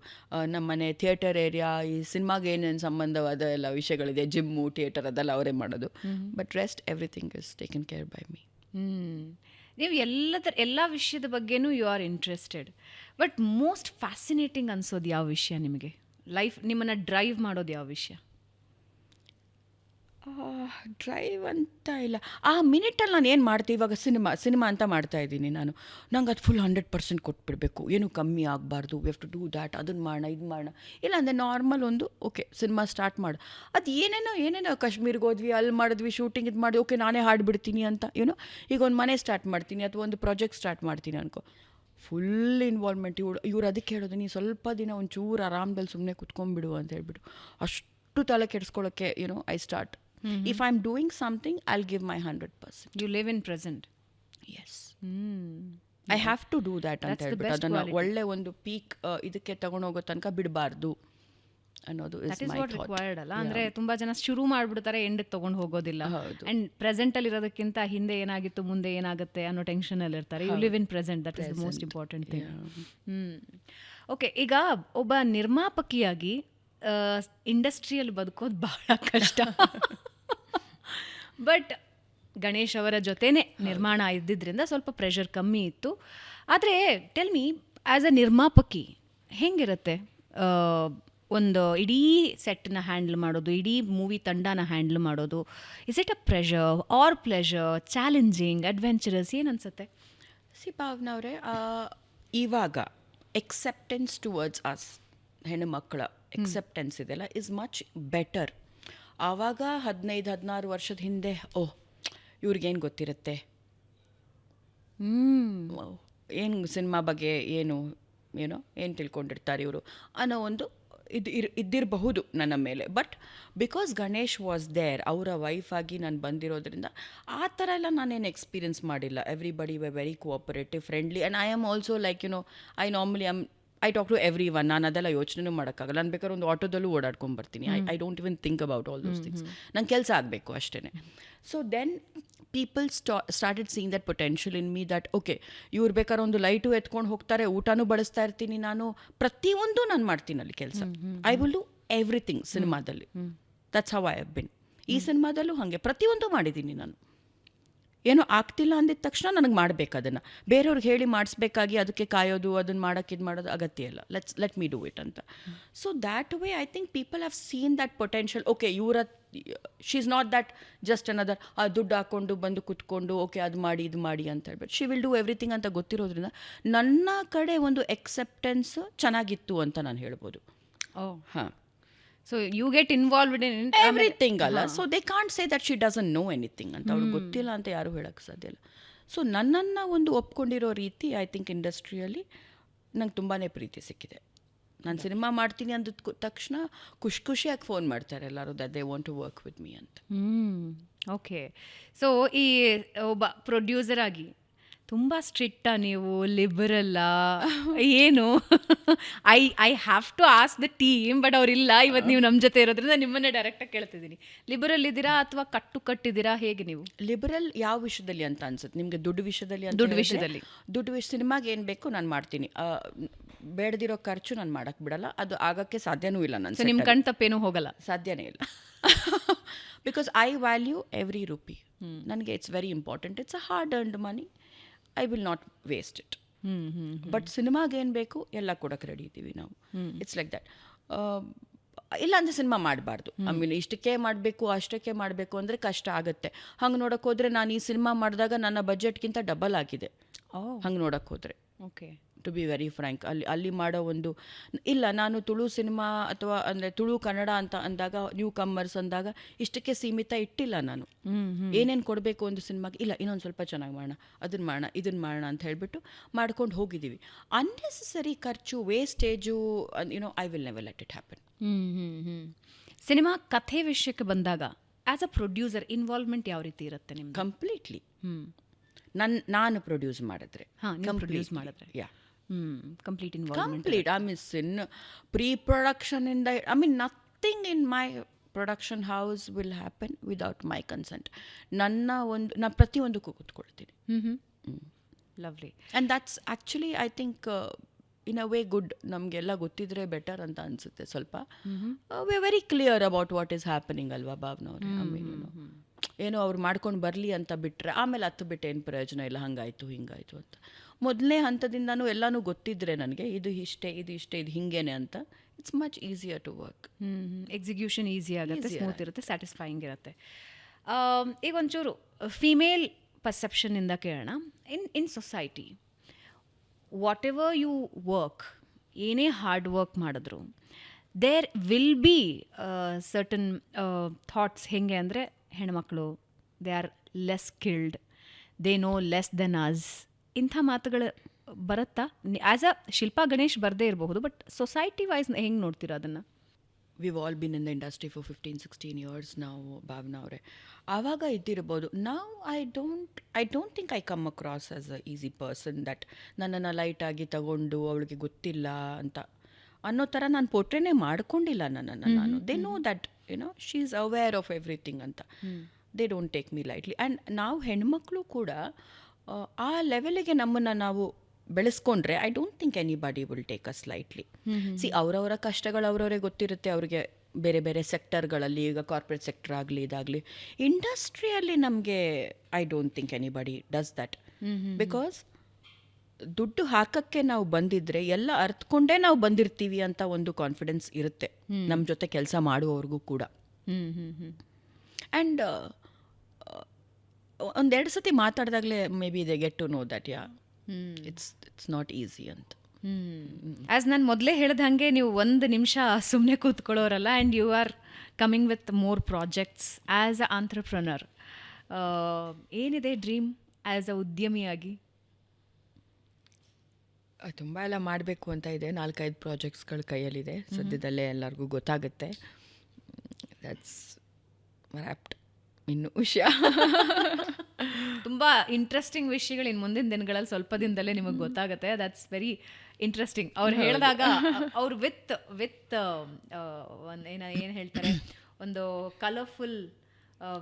ನಮ್ಮ ಮನೆ ಥಿಯೇಟರ್ ಏರಿಯಾ, ಈ ಸಿನಿಮಾಗೆ ಏನೇನು ಸಂಬಂಧವಾದ ಎಲ್ಲ ವಿಷಯಗಳಿದೆ, ಜಿಮ್ಮು, ಥಿಯೇಟರ್, ಅದೆಲ್ಲ ಅವರೇ ಮಾಡೋದು. But rest everything is taken care by me. ನೀವು ಎಲ್ಲ ವಿಷಯದ ಬಗ್ಗೆನೂ you are interested. But most fascinating ಅನ್ಸೋದು ಯಾವ ವಿಷಯ ನಿಮಗೆ? ಲೈಫ್ ನಿಮ್ಮನ್ನು ಡ್ರೈವ್ ಮಾಡೋದು ಯಾವ ವಿಷಯ? ಡ್ರೈವ್ ಅಂತ ಇಲ್ಲ, ಆ ಮಿನಿಟಲ್ಲಿ ನಾನು ಏನು ಮಾಡ್ತೀನಿ. ಇವಾಗ ಸಿನಿಮಾ ಅಂತ ಮಾಡ್ತಾಯಿದ್ದೀನಿ ನಾನು, ನಂಗೆ ಅದು ಫುಲ್ 100% ಕೊಟ್ಬಿಡಬೇಕು, ಏನೂ ಕಮ್ಮಿ ಆಗಬಾರ್ದು. We have to do that, ಅದನ್ನು ಮಾಡೋಣ, ಇದು ಮಾಡೋಣ. ಇಲ್ಲ ಅಂದರೆ ನಾರ್ಮಲ್ ಒಂದು ಓಕೆ ಸಿನಿಮಾ ಸ್ಟಾರ್ಟ್ ಮಾಡು, ಅದು ಏನೇನೋ ಕಾಶ್ಮೀರ್ಗೆ ಹೋದ್ವಿ, ಅಲ್ಲಿ ಮಾಡಿದ್ವಿ, ಶೂಟಿಂಗ್ ಇದು ಮಾಡಿ, ಓಕೆ ನಾನೇ ಹಾಡ್ಬಿಡ್ತೀನಿ ಅಂತ. ಈಗ ಒಂದು ಮನೆ ಸ್ಟಾರ್ಟ್ ಮಾಡ್ತೀನಿ ಅಥವಾ ಒಂದು ಪ್ರಾಜೆಕ್ಟ್ ಸ್ಟಾರ್ಟ್ ಮಾಡ್ತೀನಿ ಅನ್ಕೋ, ಫುಲ್ ಇನ್ವಾಲ್ವ್ಮೆಂಟ್. ಇವ್ರು ಅದಕ್ಕೆ ಹೇಳೋದು, ನೀನು ಸ್ವಲ್ಪ ದಿನ ಒಂಚೂರು ಆರಾಮದಲ್ಲಿ ಸುಮ್ಮನೆ ಕುತ್ಕೊಂಡ್ಬಿಡು ಅಂತ ಹೇಳ್ಬಿಟ್ಟು, ಅಷ್ಟು ತಲೆ ಕೆಡಿಸ್ಕೊಳ್ಳೋಕ್ಕೆ I start. If I'm doing something, I'll give my 100%. You live in present. Yes. I have to do that ಅಂತ ಹೇಳ್ಬಿಟ್ಟು ಅದನ್ನು ಒಳ್ಳೆ ಒಂದು ಪೀಕ್ ಇದಕ್ಕೆ ತಗೊಂಡೋಗೋ ತನಕ ಬಿಡಬಾರ್ದು ಅನ್ನೋದು ದಟ್ ಇಸ್ ವಾಟ್ ರಿಕ್ವೈರ್ಡ್ ಅಲ್ಲ. ಅಂದರೆ ತುಂಬ ಜನ ಶುರು ಮಾಡಿಬಿಡ್ತಾರೆ, ಎಂಡಿಗೆ ತೊಗೊಂಡು ಹೋಗೋದಿಲ್ಲ. ಆ್ಯಂಡ್ ಪ್ರೆಸೆಂಟಲ್ಲಿ ಇರೋದಕ್ಕಿಂತ ಹಿಂದೆ ಏನಾಗಿತ್ತು ಮುಂದೆ ಏನಾಗುತ್ತೆ ಅನ್ನೋ ಟೆನ್ಷನಲ್ಲಿ ಇರ್ತಾರೆ. You live in present, that is the most important thing. Okay, ಈಗ ಒಬ್ಬ ನಿರ್ಮಾಪಕಿಯಾಗಿ ಇಂಡಸ್ಟ್ರಿಯಲ್ಲಿ ಬದುಕೋದು ಬಹಳ ಕಷ್ಟ. ಬಟ್ ಗಣೇಶ್ ಅವರ ಜೊತೆನೇ ನಿರ್ಮಾಣ ಇದ್ದಿದ್ದರಿಂದ ಸ್ವಲ್ಪ ಪ್ರೆಷರ್ ಕಮ್ಮಿ ಇತ್ತು. ಆದರೆ ಟೆಲ್ ಮೀ, ಆ್ಯಸ್ ಅ ನಿರ್ಮಾಪಕಿ ಹೆಂಗಿರುತ್ತೆ ಒಂದು ಇಡೀ ಸೆಟ್ನ ಹ್ಯಾಂಡಲ್ ಮಾಡೋದು, ಇಡೀ ಮೂವಿ ತಂಡನ ಹ್ಯಾಂಡಲ್ ಮಾಡೋದು? Is it a pressure or pleasure, challenging, adventurous, ಏನು ಅನ್ಸುತ್ತೆ? ಭಾವನವ್ರೆ, ಇವಾಗ ಎಕ್ಸೆಪ್ಟೆನ್ಸ್ ಟುವರ್ಡ್ಸ್ ಅಸ್, ಹೆಣ್ಣು ಮಕ್ಕಳ ಎಕ್ಸೆಪ್ಟೆನ್ಸ್ ಇದೆಲ್ಲ ಇಸ್ ಮಚ್ ಬೆಟರ್. ಆವಾಗ 15-16 ವರ್ಷದ ಹಿಂದೆ ಇವ್ರಿಗೇನು ಗೊತ್ತಿರುತ್ತೆ, ಏನು ಸಿನಿಮಾ ಬಗ್ಗೆ ಏನು ಏನೋ ಏನು ತಿಳ್ಕೊಂಡಿರ್ತಾರೆ ಇವರು ಅನ್ನೋ ಒಂದು ಇದ್ದಿರಬಹುದು ನನ್ನ ಮೇಲೆ. But because Ganesh was there, ಅವರ ವೈಫ್ ಆಗಿ ನಾನು ಬಂದಿರೋದ್ರಿಂದ ಆ ಥರ ಎಲ್ಲ ನಾನೇನು ಎಕ್ಸ್ಪೀರಿಯನ್ಸ್ ಮಾಡಿಲ್ಲ. Everybody were very cooperative, friendly, and I am also like I talk to every one. ನಾನು ಅದೆಲ್ಲ ಯೋಚನೆನೂ ಮಾಡೋಕ್ಕಾಗಲ್ಲ. ನಾನು ಬೇಕಾದ್ರೆ ಒಂದು ಆಟೋದಲ್ಲೂ ಓಡಾಡ್ಕೊಂಡ್ಬರ್ತೀನಿ. I don't even think about all those things. ನಂಗೆ ಕೆಲಸ ಆಗಬೇಕು ಅಷ್ಟೇ. So then people started seeing that potential in me, that okay ಇವ್ರು ಬೇಕಾದ್ರೆ ಒಂದು ಲೈಟು ಎತ್ಕೊಂಡು ಹೋಗ್ತಾರೆ, ಊಟನೂ ಬಡಿಸ್ತಾ ಇರ್ತೀನಿ, ನಾನು ಪ್ರತಿಯೊಂದು ನಾನು ಮಾಡ್ತೀನಿ ಅಲ್ಲಿ ಕೆಲಸ. ಐ ವಿಲ್ ಡೂ ಎವ್ರಿಥಿಂಗ್ ಸಿನಿಮಾದಲ್ಲಿ. That's how I have been. ಈ ಸಿನಿಮಾದಲ್ಲೂ ಹಾಗೆ ಪ್ರತಿಯೊಂದು ಮಾಡಿದ್ದೀನಿ ನಾನು. ಏನೋ ಆಗ್ತಿಲ್ಲ ಅಂದಿದ ತಕ್ಷಣ ನನಗೆ ಮಾಡಬೇಕು ಅದನ್ನು. ಬೇರೆಯವ್ರಿಗೆ ಹೇಳಿ ಮಾಡಿಸ್ಬೇಕಾಗಿ ಅದಕ್ಕೆ ಕಾಯೋದು, ಅದನ್ನು ಮಾಡೋಕ್ಕೆ ಇದು ಮಾಡೋದು ಅಗತ್ಯ ಇಲ್ಲ. ಲೆಟ್ ಮೀ ಡೂ ಇಟ್ ಅಂತ. So that way I think people have seen that potential. Okay ಇವರ she is not that just another ದುಡ್ಡು ಹಾಕ್ಕೊಂಡು ಬಂದು ಕುತ್ಕೊಂಡು ಓಕೆ ಅದು ಮಾಡಿ ಇದು ಮಾಡಿ ಅಂತ ಹೇಳ್ಬಿಟ್ಟು ಶಿ ವಿಲ್ ಡೂ ಎವ್ರಿಥಿಂಗ್ ಅಂತ ಗೊತ್ತಿರೋದ್ರಿಂದ ನನ್ನ ಕಡೆ ಒಂದು ಎಕ್ಸೆಪ್ಟೆನ್ಸ್ ಚೆನ್ನಾಗಿತ್ತು ಅಂತ ನಾನು ಹೇಳ್ಬೋದು. ಹಾಂ. So you get involved in everything ಅಲ್ಲ. So they can't say that she doesn't know anything ಅಂತ. ಅವ್ರಿಗೆ ಗೊತ್ತಿಲ್ಲ ಅಂತ ಯಾರೂ ಹೇಳೋಕ್ಕೆ ಸಾಧ್ಯ ಇಲ್ಲ. ಸೊ ನನ್ನನ್ನು ಒಂದು ಒಪ್ಕೊಂಡಿರೋ ರೀತಿ ಐ ಥಿಂಕ್ ಇಂಡಸ್ಟ್ರಿಯಲ್ಲಿ ನಂಗೆ ತುಂಬಾ ಪ್ರೀತಿ ಸಿಕ್ಕಿದೆ. ನಾನು ಸಿನಿಮಾ ಮಾಡ್ತೀನಿ ಅಂದ ತಕ್ಷಣ ಖುಷಿಯಾಗಿ ಫೋನ್ ಮಾಡ್ತಾರೆ ಎಲ್ಲರೂ, that they want to work with me ಅಂತ. ಓಕೆ. ಸೊ ಈ ಒಬ್ಬ ಪ್ರೊಡ್ಯೂಸರ್ ಆಗಿ ತುಂಬ ಸ್ಟ್ರಿಕ್ಟಾ ನೀವು, ಲಿಬರಲ್ಲಾ ಏನು? I have to ask the team, but ಅವರಿಲ್ಲ ಇವತ್ತು ನೀವು ನಮ್ಮ ಜೊತೆ ಇರೋದ್ರಿಂದ ನಿಮ್ಮನ್ನೇ ಡೈರೆಕ್ಟಾಗಿ ಕೇಳ್ತಿದ್ದೀನಿ. ಲಿಬರಲ್ ಇದ್ದೀರಾ ಅಥವಾ ಕಟ್ಟಿದ್ದೀರಾ, ಹೇಗೆ ನೀವು? ಲಿಬರಲ್ ಯಾವ ವಿಷಯದಲ್ಲಿ ಅಂತ ಅನ್ಸುತ್ತೆ ನಿಮಗೆ? ದುಡ್ಡು ವಿಷಯದಲ್ಲಿ? ದುಡ್ಡು ಸಿನಿಮಾಗೆ ಏನು ಬೇಕು ನಾನು ಮಾಡ್ತೀನಿ. ಬೇಡದಿರೋ ಖರ್ಚು ನಾನು ಮಾಡೋಕ್ಕೆ ಬಿಡಲ್ಲ. ಅದು ಆಗೋಕ್ಕೆ ಸಾಧ್ಯನೂ ಇಲ್ಲ. ನನ್ನ ನಿಮ್ಮ ಕಣ್ ತಪ್ಪೇನೂ ಹೋಗಲ್ಲ, ಸಾಧ್ಯನೇ ಇಲ್ಲ. Because I value every rupee. ನನಗೆ it's very important. It's a hard earned money. I will not waste it. But ಸಿನಿಮಾಗೆ ಏನು ಬೇಕು ಎಲ್ಲ ಕೊಡೋಕ್ಕೆ ರೆಡಿ ಇದ್ದೀವಿ ನಾವು. It's like that. ಇಲ್ಲ ಅಂದರೆ ಸಿನಿಮಾ ಮಾಡಬಾರ್ದು. ಐ ಮೀನ್ ಇಷ್ಟಕ್ಕೆ ಮಾಡಬೇಕು ಅಷ್ಟಕ್ಕೆ ಮಾಡಬೇಕು ಅಂದರೆ ಕಷ್ಟ ಆಗುತ್ತೆ. ಹಂಗೆ ನೋಡೋಕೆ ಹೋದರೆ ನಾನು ಈ ಸಿನಿಮಾ ಮಾಡಿದಾಗ ನನ್ನ ಬಜೆಟ್ಗಿಂತ ಡಬಲ್ ಆಗಿದೆ ಹಂಗೆ ನೋಡೋಕೆ ಹೋದರೆ. Okay, to be very frank. ಅಲ್ಲಿ ಮಾಡೋ ಒಂದು ಇಲ್ಲ, ನಾನು ತುಳು ಸಿನಿಮಾ ಅಥವಾ ಅಂದರೆ ತುಳು ಕನ್ನಡ ಅಂತ ಅಂದಾಗ, ನ್ಯೂ ಕಮ್ಮರ್ಸ್ ಅಂದಾಗ ಇಷ್ಟಕ್ಕೆ ಸೀಮಿತ ಇಟ್ಟಿಲ್ಲ ನಾನು. ಏನೇನು ಕೊಡಬೇಕು ಒಂದು ಸಿನಿಮಾಗೆ, ಇಲ್ಲ ಇನ್ನೊಂದು ಸ್ವಲ್ಪ ಚೆನ್ನಾಗಿ ಮಾಡೋಣ, ಅದನ್ನು ಮಾಡೋಣ, ಇದನ್ನು ಮಾಡೋಣ ಅಂತ ಹೇಳಿಬಿಟ್ಟು ಮಾಡ್ಕೊಂಡು ಹೋಗಿದ್ದೀವಿ. ಅನ್ನೆಸೆಸರಿ ಖರ್ಚು, wastage, I will never let it happen. Cinema ಕಥೆ ವಿಷಯಕ್ಕೆ ಬಂದಾಗ ಆ್ಯಸ್ ಅ ಪ್ರೊಡ್ಯೂಸರ್ ಇನ್ವಾಲ್ವ್ಮೆಂಟ್ ಯಾವ ರೀತಿ ಇರುತ್ತೆ ನಿಮ್ಗೆ? ಕಂಪ್ಲೀಟ್ಲಿ ನಾನು ಪ್ರೊಡ್ಯೂಸ್ ಮಾಡಿದ್ರೆ, yeah complete. I means in ಪ್ರೀ-ಪ್ರೊಡಕ್ಷನಿಂದ nothing in my production house will happen without my consent. ನಾನು ಪ್ರತಿಯೊಂದಕ್ಕೂ ಕೂತ್ಕೊಳ್ತೀನಿ. Lovely. And that's actually I think in a way good. ನಮಗೆಲ್ಲ ಗೊತ್ತಿದ್ರೆ ಬೆಟರ್ ಅಂತ ಅನಿಸುತ್ತೆ ಸ್ವಲ್ಪ. We very clear about what is happening ಅಲ್ವಾ ಭಾವನವ್ರೆ? ಏನೋ ಅವ್ರು ಮಾಡ್ಕೊಂಡು ಬರಲಿ ಅಂತ ಬಿಟ್ಟರೆ ಆಮೇಲೆ ಹತ್ತು ಬಿಟ್ಟು ಏನು ಪ್ರಯೋಜನ ಇಲ್ಲ, ಹಂಗಾಯಿತು ಹಿಂಗಾಯಿತು ಅಂತ. ಮೊದಲನೇ ಹಂತದಿಂದನೂ ಎಲ್ಲನೂ ಗೊತ್ತಿದ್ರೆ ನನಗೆ ಇದು ಇಷ್ಟೇ ಇದು ಹಿಂಗೇನೆ ಅಂತ, it's much easier to work. Execution easy ಆಗುತ್ತೆ, ಸ್ಮೂತ್ ಇರುತ್ತೆ, ಸ್ಯಾಟಿಸ್ಫೈಯಿಂಗ್ ಇರುತ್ತೆ. ಈಗ ಒಂಚೂರು ಫಿಮೇಲ್ ಪರ್ಸೆಪ್ಷನ್ನಿಂದ ಕೇಳೋಣ. In society whatever you work, ಏನೇ ಹಾರ್ಡ್ ವರ್ಕ್ ಮಾಡಿದ್ರು there will be certain thoughts. ಹೆಂಗೆ ಅಂದರೆ ಹೆಣ್ಮಕ್ಳು they are less skilled, they know less than us, ಇಂಥ ಮಾತುಗಳು ಬರುತ್ತಾ? ಆ್ಯಸ್ ಅ ಶಿಲ್ಪಾ ಗಣೇಶ್ ಬರದೇ ಇರಬಹುದು, ಬಟ್ ಸೊಸೈಟಿ ವೈಸ್ ಹೆಂಗೆ ನೋಡ್ತೀರಾ ಅದನ್ನು? View all bin in the industry for 15-16 years ನಾವು, ಭಾವನಾ ಅವರೇ. ಆವಾಗ ಇದ್ದಿರ್ಬೋದು. ನಾವು I don't think I come across as a easy person that ನನ್ನನ್ನು ಲೈಟಾಗಿ ತಗೊಂಡು ಅವಳಿಗೆ ಗೊತ್ತಿಲ್ಲ ಅಂತ ಅನ್ನೋ ಥರ ನಾನು ಪೋಟ್ರೇನೇ ಮಾಡ್ಕೊಂಡಿಲ್ಲ ನನ್ನನ್ನು ನಾನು. They know that she is aware of everything ಅಂತ. They don't take me lightly. And ನಾವು ಹೆಣ್ಮಕ್ಳು ಕೂಡ ಆ ಲೆವೆಲಿಗೆ ನಮ್ಮನ್ನು ನಾವು ಬೆಳೆಸ್ಕೊಂಡ್ರೆ I don't think anybody will take us lightly. See ಅವರವರ ಕಷ್ಟಗಳು ಅವರವರೇ ಗೊತ್ತಿರುತ್ತೆ ಅವ್ರಿಗೆ. ಬೇರೆ ಬೇರೆ ಸೆಕ್ಟರ್ಗಳಲ್ಲಿ, ಈಗ ಕಾರ್ಪೊರೇಟ್ ಸೆಕ್ಟರ್ ಆಗಲಿ ಇದಾಗಲಿ, ಇಂಡಸ್ಟ್ರಿಯಲ್ಲಿ ನಮಗೆ I don't think anybody does that. Because ದುಡ್ಡು ಹಾಕಕ್ಕೆ ನಾವು ಬಂದಿದ್ರೆ ಎಲ್ಲ ಅರ್ಥಕೊಂಡೇ ನಾವು ಬಂದಿರ್ತೀವಿ ಅಂತ ಒಂದು ಕಾನ್ಫಿಡೆನ್ಸ್ ಇರುತ್ತೆ ನಮ್ಮ ಜೊತೆ ಕೆಲಸ ಮಾಡುವವ್ರಿಗೂ ಕೂಡ. ಆ್ಯಂಡ್ ಒಂದೆರಡು ಸತಿ ಮಾತಾಡಿದಾಗಲೇ maybe they get to know that it's not easy ಅಂತ. ಆ್ಯಸ್ ನಾನು ಮೊದಲೇ ಹೇಳಿದ ಹಾಗೆ ನೀವು ಒಂದು ನಿಮಿಷ ಸುಮ್ಮನೆ ಕೂತ್ಕೊಳ್ಳೋರಲ್ಲ, and you are coming with more projects as a entrepreneur. ಏನಿದೆ ಡ್ರೀಮ್ ಆ್ಯಸ್ ಅ ಉದ್ಯಮಿಯಾಗಿ? ತುಂಬ ಎಲ್ಲ ಮಾಡಬೇಕು ಅಂತ ಇದೆ. 4-5 ಪ್ರಾಜೆಕ್ಟ್ಸ್ಗಳು ಕೈಯಲ್ಲಿದೆ. ಸದ್ಯದಲ್ಲೇ ಎಲ್ಲರಿಗೂ ಗೊತ್ತಾಗುತ್ತೆ. That's wrapped. ಇನ್ನು ವಿಷಯ ತುಂಬ ಇಂಟ್ರೆಸ್ಟಿಂಗ್ ವಿಷಯಗಳು ಇನ್ನು ಮುಂದಿನ ದಿನಗಳಲ್ಲಿ ಸ್ವಲ್ಪ ದಿನದಲ್ಲೇ ನಿಮಗೆ ಗೊತ್ತಾಗುತ್ತೆ. That's very interesting. ಅವ್ರು ಹೇಳಿದಾಗ ಅವ್ರು ವಿತ್ ಏನು ಹೇಳ್ತಾರೆ, ಒಂದು ಕಲರ್ಫುಲ್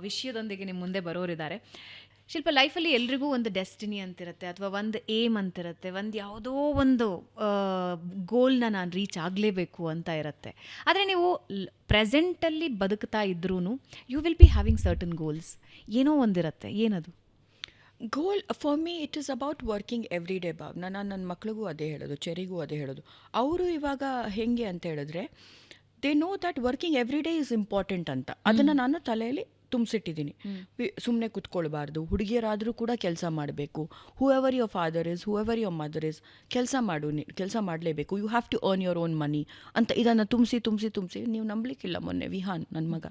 ವಿಷಯದೊಂದಿಗೆ ನಿಮ್ಮ ಮುಂದೆ ಬರೋರಿದ್ದಾರೆ. ಶಿಲ್ಪ, ಲೈಫಲ್ಲಿ ಎಲ್ರಿಗೂ ಒಂದು ಡೆಸ್ಟಿನಿ ಅಂತಿರುತ್ತೆ, ಅಥವಾ ಒಂದು ಏಮ್ ಅಂತಿರುತ್ತೆ, ಒಂದು ಯಾವುದೋ ಒಂದು ಗೋಲ್ನ ನಾನು ರೀಚ್ ಆಗಲೇಬೇಕು ಅಂತ ಇರುತ್ತೆ. ಆದರೆ ನೀವು ಪ್ರೆಸೆಂಟಲ್ಲಿ ಬದುಕ್ತಾ ಇದ್ರೂ you will be having certain goals, ಏನೋ ಒಂದಿರುತ್ತೆ. ಏನದು goal? For me it is about working every day bob. ನಾನು ನನ್ನ ಮಕ್ಳಿಗೂ ಅದೇ ಹೇಳೋದು, ಚೆರಿಗೂ ಅದೇ ಹೇಳೋದು. ಅವರು ಇವಾಗ ಹೇಗೆ ಅಂತ ಹೇಳಿದ್ರೆ, they know that working every day is important ಅಂತ. ಅದನ್ನು ನಾನು ತಲೆಯಲ್ಲಿ ತುಂಬಿಸಿಟ್ಟಿದ್ದೀನಿ. ಸುಮ್ಮನೆ ಕುತ್ಕೊಳ್ಬಾರ್ದು. ಹುಡುಗಿಯರಾದರೂ ಕೂಡ ಕೆಲಸ ಮಾಡಬೇಕು. Whoever your father is, whoever your mother is, ಕೆಲಸ ಮಾಡಲೇಬೇಕು. You have to earn your own money ಅಂತ ಇದನ್ನು ತುಂಬಿಸಿ ನೀವು ನಂಬಲಿಕ್ಕಿಲ್ಲ. ಮೊನ್ನೆ ವಿಹಾನ್ ನನ್ನ ಮಗ,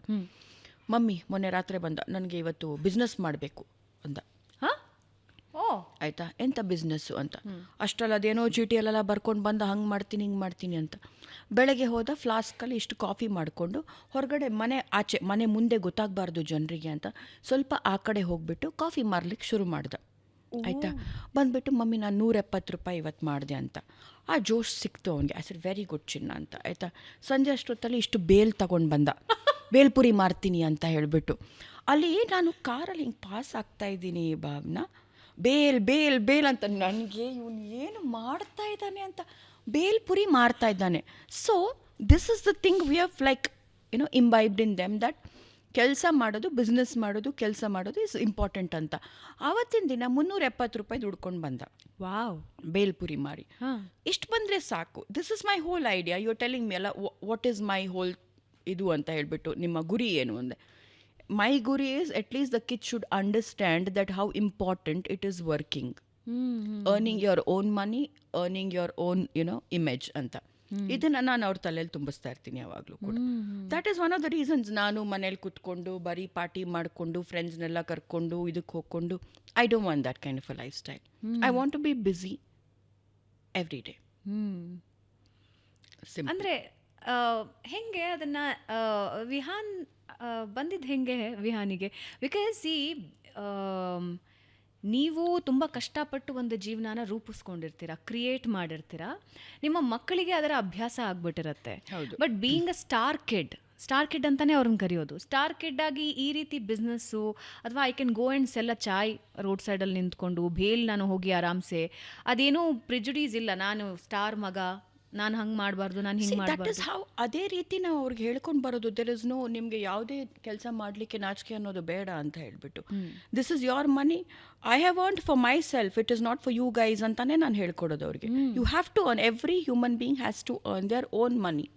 ಮಮ್ಮಿ ಮೊನ್ನೆ ರಾತ್ರಿ ಬಂದ, ನನಗೆ ಇವತ್ತು ಬಿಸ್ನೆಸ್ ಮಾಡಬೇಕು ಅಂದ. ಆಯಿತಾ, ಎಂಥ ಬಿಸ್ನೆಸ್ಸು ಅಂತ. ಅಷ್ಟರಲ್ಲಿ ಅದೇನೋ ಚೀಟಿಯಲ್ಲೆಲ್ಲ ಬರ್ಕೊಂಡು ಬಂದ, ಹಂಗೆ ಮಾಡ್ತೀನಿ ಹಿಂಗೆ ಮಾಡ್ತೀನಿ ಅಂತ. ಬೆಳಗ್ಗೆ ಹೋದ, ಫ್ಲಾಸ್ಕಲ್ಲಿ ಇಷ್ಟು ಕಾಫಿ ಮಾಡಿಕೊಂಡು ಹೊರಗಡೆ ಮನೆ ಮುಂದೆ ಗೊತ್ತಾಗಬಾರ್ದು ಜನರಿಗೆ ಅಂತ ಸ್ವಲ್ಪ ಆ ಕಡೆ ಹೋಗಿಬಿಟ್ಟು ಕಾಫಿ ಮಾರ್ಲಿಕ್ಕೆ ಶುರು ಮಾಡ್ದೆ. ಆಯಿತಾ, ಬಂದುಬಿಟ್ಟು ಮಮ್ಮಿ ನಾನು 170 ರೂಪಾಯಿ ಇವತ್ತು ಮಾಡಿದೆ ಅಂತ. ಆ ಜೋಶ್ ಸಿಕ್ತು ಅವನಿಗೆ. ಐ ಸೆಡ್ ವೆರಿ ಗುಡ್ ಚಿನ್ನ ಅಂತ. ಆಯಿತಾ, ಸಂಜೆ ಅಷ್ಟೊತ್ತಲ್ಲಿ ಇಷ್ಟು ಬೇಲ್ ತಗೊಂಡು ಬಂದ, ಬೇಲ್ಪುರಿ ಮಾರ್ತೀನಿ ಅಂತ ಹೇಳಿಬಿಟ್ಟು. ಅಲ್ಲಿ ನಾನು ಕಾರಲ್ಲಿ ಹಿಂಗೆ ಪಾಸ್ ಆಗ್ತಾಯಿದ್ದೀನಿ ಭಾವನ, ಬೇಲ್ ಅಂತ. ನನಗೆ ಇವನು ಏನು ಮಾಡ್ತಾ ಇದ್ದಾನೆ ಅಂತ, ಬೇಲ್ಪುರಿ ಮಾರ್ತಾ ಇದ್ದಾನೆ. So this is the thing we have like ಇಂಬೈಬ್ಡ್ in them, that ಕೆಲಸ ಮಾಡೋದು, ಬಿಸ್ನೆಸ್ ಮಾಡೋದು, ಕೆಲಸ ಮಾಡೋದು ಇಸ್ ಇಂಪಾರ್ಟೆಂಟ್ ಅಂತ. ಆವತ್ತಿನ ದಿನ 370 ರೂಪಾಯಿ ದುಡ್ಕೊಂಡು ಬಂದ. ವಾವ್, ಬೇಲ್ಪುರಿ ಮಾರಿ. ಇಷ್ಟು ಬಂದರೆ ಸಾಕು. This is my whole idea. You are telling me ಅಲ್ಲ, ವಾಟ್ ಈಸ್ ಮೈ ಹೋಲ್ ಇದು ಅಂತ ಹೇಳಿಬಿಟ್ಟು, ನಿಮ್ಮ ಗುರಿ ಏನು ಅಂದೆ. My guri is at least the kids should understand that how important it is working, earning your own money, earning your own image ಅಂತ. ಇದನ್ನು ನಾನು ಅವ್ರ ತಲೆಯಲ್ಲಿ ತುಂಬಿಸ್ತಾ ಇರ್ತೀನಿ ಯಾವಾಗಲೂ ಕೂಡ. That is one of the reasons. ನಾನು ಮನೇಲಿ ಕೂತ್ಕೊಂಡು ಬರೀ ಪಾರ್ಟಿ ಮಾಡಿಕೊಂಡು ಫ್ರೆಂಡ್ಸ್ನೆಲ್ಲ ಕರ್ಕೊಂಡು ಇದಕ್ಕೆ ಹೋಗ್ಕೊಂಡು, I don't want that kind of a lifestyle. I want to be busy every day. ಅಂದರೆ ಹೆಂಗೆ ಅದನ್ನು ವಿಹಾನ್ ಬಂದಿದ್ದು ಹೆಂಗೆ ವಿಹಾನಿಗೆ? ಬಿಕಾಸ್ ನೀವು ತುಂಬ ಕಷ್ಟಪಟ್ಟು ಒಂದು ಜೀವನಾನ ರೂಪಿಸ್ಕೊಂಡಿರ್ತೀರ, ಕ್ರಿಯೇಟ್ ಮಾಡಿರ್ತೀರ, ನಿಮ್ಮ ಮಕ್ಕಳಿಗೆ ಅದರ ಅಭ್ಯಾಸ ಆಗ್ಬಿಟ್ಟಿರತ್ತೆ. But being a star kid ಅಂತಲೇ ಅವ್ರನ್ನ ಕರೆಯೋದು. ಸ್ಟಾರ್ ಕಿಡ್ ಆಗಿ ಈ ರೀತಿ ಬಿಸ್ನೆಸ್ಸು, ಅಥವಾ I can go and sell a chai road ಸೈಡಲ್ಲಿ ನಿಂತ್ಕೊಂಡು, ಭೇಲ್ ನಾನು ಹೋಗಿ ಆರಾಮ್ಸೆ, ಅದೇನೂ ಪ್ರಿಜುಡೀಸ್ ಇಲ್ಲ, ನಾನು ಸ್ಟಾರ್ ಮಗ, ನಾನು ಹಂಗೆ ಮಾಡಬಾರ್ದು, ನಾನು ಹಿಂಗೆ ಮಾಡಬಾರ್ದು. That is how. ಅದೇ ರೀತಿ ನಾವು ಅವ್ರಿಗೆ ಹೇಳ್ಕೊಂಡು ಬರೋದು. ದೆರ್ ಇಸ್ ನೋ, ನಿಮಗೆ ಯಾವುದೇ ಕೆಲಸ ಮಾಡಲಿಕ್ಕೆ ನಾಚಿಕೆ ಅನ್ನೋದು ಬೇಡ ಅಂತ ಹೇಳಿಬಿಟ್ಟು, this is your money, I have earned for myself, it is not for you guys ಅಂತಾನೆ ನಾನು ಹೇಳ್ಕೊಡೋದು ಅವ್ರಿಗೆ. You have to earn, every human being has to earn their own money.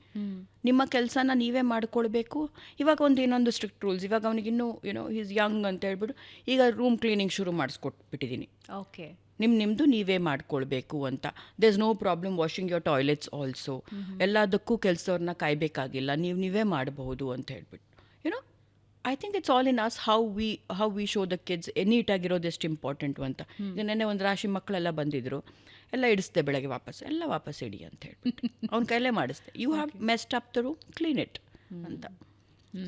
ನಿಮ್ಮ ಕೆಲಸನ ನೀವೇ ಮಾಡ್ಕೊಳ್ಬೇಕು. ಇವಾಗ ಇನ್ನೊಂದು ಸ್ಟ್ರಿಕ್ಟ್ ರೂಲ್ಸ್. ಇವಾಗ ಅವನಿಗೆ ಇನ್ನೂ ಈಸ್ ಯಂಗ್ ಅಂತ ಹೇಳ್ಬಿಟ್ಟು ಈಗ ರೂಮ್ ಕ್ಲೀನಿಂಗ್ ಶುರು ಮಾಡಿಸ್ಕೊಟ್ಬಿಟ್ಟಿದ್ದೀನಿ. ಓಕೆ, ನಿಮ್ಮದು ನೀವೇ ಮಾಡ್ಕೊಳ್ಬೇಕು ಅಂತ. There is no problem washing your toilets also. ಎಲ್ಲದಕ್ಕೂ ಕೆಲಸವ್ರನ್ನ ಕಾಯಬೇಕಾಗಿಲ್ಲ, ನೀವೇ ಮಾಡಬಹುದು ಅಂತ ಹೇಳ್ಬಿಟ್ಟು. I think it's all in us how we show the kids ನೀಟಾಗಿರೋದು ಎಷ್ಟು ಇಂಪಾರ್ಟೆಂಟು ಅಂತ. ಈಗ ನೆನ್ನೆ ಒಂದು ರಾಶಿ ಮಕ್ಕಳೆಲ್ಲ ಬಂದಿದ್ರು, ಎಲ್ಲ ಇಡಿಸ್ದೆ ಬೆಳಗ್ಗೆ ವಾಪಸ್ ಇಡಿ ಅಂತ ಹೇಳ್ಬಿಟ್ಟು ಅವ್ನ ಕೈಲೇ ಮಾಡಿಸ್ದೆ. You have messed up the room, clean it ಅಂತ.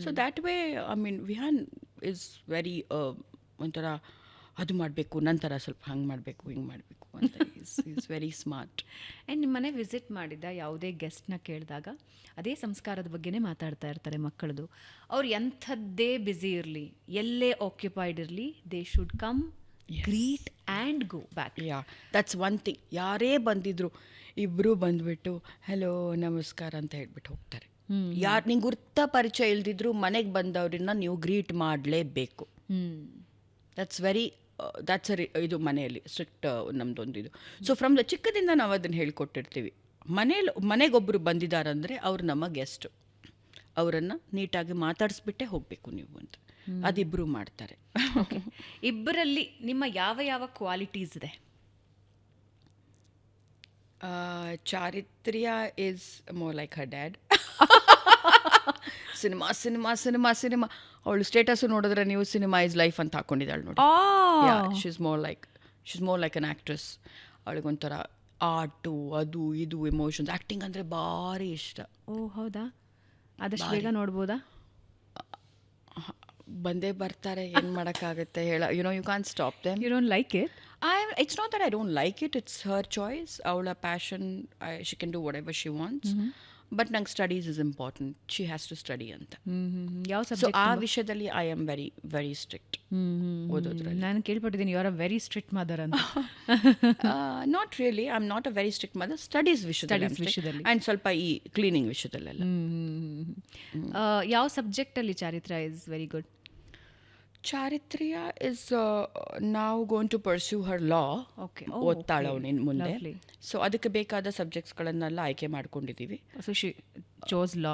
So that way I mean Vihaan is very ಒಂಥರ ಅದು ಮಾಡಬೇಕು, ನಂತರ ಸ್ವಲ್ಪ ಹಂಗೆ ಮಾಡಬೇಕು, ಹಿಂಗೆ ಮಾಡಬೇಕು ಅಂತ. Is very smart. ಆ್ಯಂಡ್ ನಿಮ್ಮ ಮನೆ ವಿಸಿಟ್ ಮಾಡಿದ ಯಾವುದೇ ಗೆಸ್ಟ್ನ ಕೇಳಿದಾಗ ಅದೇ ಸಂಸ್ಕಾರದ ಬಗ್ಗೆನೇ ಮಾತಾಡ್ತಾ ಇರ್ತಾರೆ ಮಕ್ಕಳದು. ಅವ್ರು ಎಂಥದ್ದೇ ಬ್ಯುಸಿ ಇರಲಿ, ಎಲ್ಲೇ ಆಕ್ಯುಪೈಡ್ ಇರಲಿ, they should come, greet and go back. Yeah, that's one thing. ಯಾರೇ ಬಂದಿದ್ರು ಇಬ್ಬರು ಬಂದುಬಿಟ್ಟು ಹೆಲೋ ನಮಸ್ಕಾರ ಅಂತ ಹೇಳ್ಬಿಟ್ಟು ಹೋಗ್ತಾರೆ. ಯಾರು ನಿಂಗೆ ಗುರ್ತ ಪರಿಚಯ ಇಲ್ದಿದ್ರು ಮನೆಗೆ ಬಂದವ್ರನ್ನ ನೀವು ಗ್ರೀಟ್ ಮಾಡಲೇಬೇಕು. ದಟ್ಸ್ ಇದು ಮನೆಯಲ್ಲಿ ಸ್ಟ್ರಿಕ್ಟ್ ನಮ್ಮದೊಂದು ಇದು. ಸೊ ಫ್ರಮ್ ದ ಚಿಕ್ಕದಿಂದ ನಾವು ಅದನ್ನು ಹೇಳ್ಕೊಟ್ಟಿರ್ತೀವಿ. ಮನೆಗೊಬ್ಬರು ಬಂದಿದ್ದಾರಂದರೆ ಅವ್ರು ನಮ್ಮ ಗೆಸ್ಟು, ಅವರನ್ನು ನೀಟಾಗಿ ಮಾತಾಡಿಸ್ಬಿಟ್ಟೆ ಹೋಗಬೇಕು ನೀವು ಅಂತ. ಅದಿಬ್ಬರು ಮಾಡ್ತಾರೆ. ಇಬ್ಬರಲ್ಲಿ ನಿಮ್ಮ ಯಾವ ಕ್ವಾಲಿಟೀಸ್ ಇದೆ? Charitrya is more like her dad. Cinema ಅವಳು ಸ್ಟೇಟಸ್ ನೋಡಿದ್ರೆ ನೀವು ಸಿನಿಮಾ ಇಸ್ ಲೈಫ್ ಅಂತ ಹಾಕೊಂಡಿದ್ದಾಳೆ ನೋಡಿ. She's more like an actress. ಅವಳಿಗೊಂಥರ ಆರ್ಟು ಅದು ಇದು ಎಮೋಷನ್ಸ್. ಆ್ಯಕ್ಟಿಂಗ್ ಅಂದರೆ ಭಾರಿ ಇಷ್ಟ. ಓ ಹೌದಾ, ಆದಷ್ಟು ಬೇಗ ನೋಡ್ಬೋದಾ? ಬಂದೇ ಬರ್ತಾರೆ, ಏನು ಮಾಡೋಕ್ಕಾಗುತ್ತೆ ಹೇಳ. You can stop them. You don't like it? It's not that I don't like it, it's her choice. Our passion, she can do whatever she wants. But ನಂಗೆ studies is important. She has to study ಅಂತ. ಯಾವ so subject? ಆ ವಿಷಯದಲ್ಲಿ I am very very strict ಓದೋದ್ರಲ್ಲಿ. ನಾನು ಕೇಳ್ಪಟ್ಟಿದ್ದೀನಿ you are a very strict mother ಅಂತ. Not really, I am not a very strict mother. Studies ವಿಷಯದಲ್ಲಿ ಆ್ಯಂಡ್ ಸ್ವಲ್ಪ ಈ ಕ್ಲೀನಿಂಗ್ ವಿಷಯದಲ್ಲೆಲ್ಲ. ಯಾವ ಸಬ್ಜೆಕ್ಟಲ್ಲಿ Charitra is very good? Charitrya is ನಾವು going to pursue her law. Okay, ಓದ್ತಾಳೆ ಅವನು ಇನ್ನು ಮುಂದೆ. ಸೊ ಅದಕ್ಕೆ ಬೇಕಾದ ಸಬ್ಜೆಕ್ಟ್ಸ್ಗಳನ್ನೆಲ್ಲ ಆಯ್ಕೆ ಮಾಡ್ಕೊಂಡಿದ್ದೀವಿ. So she chose law.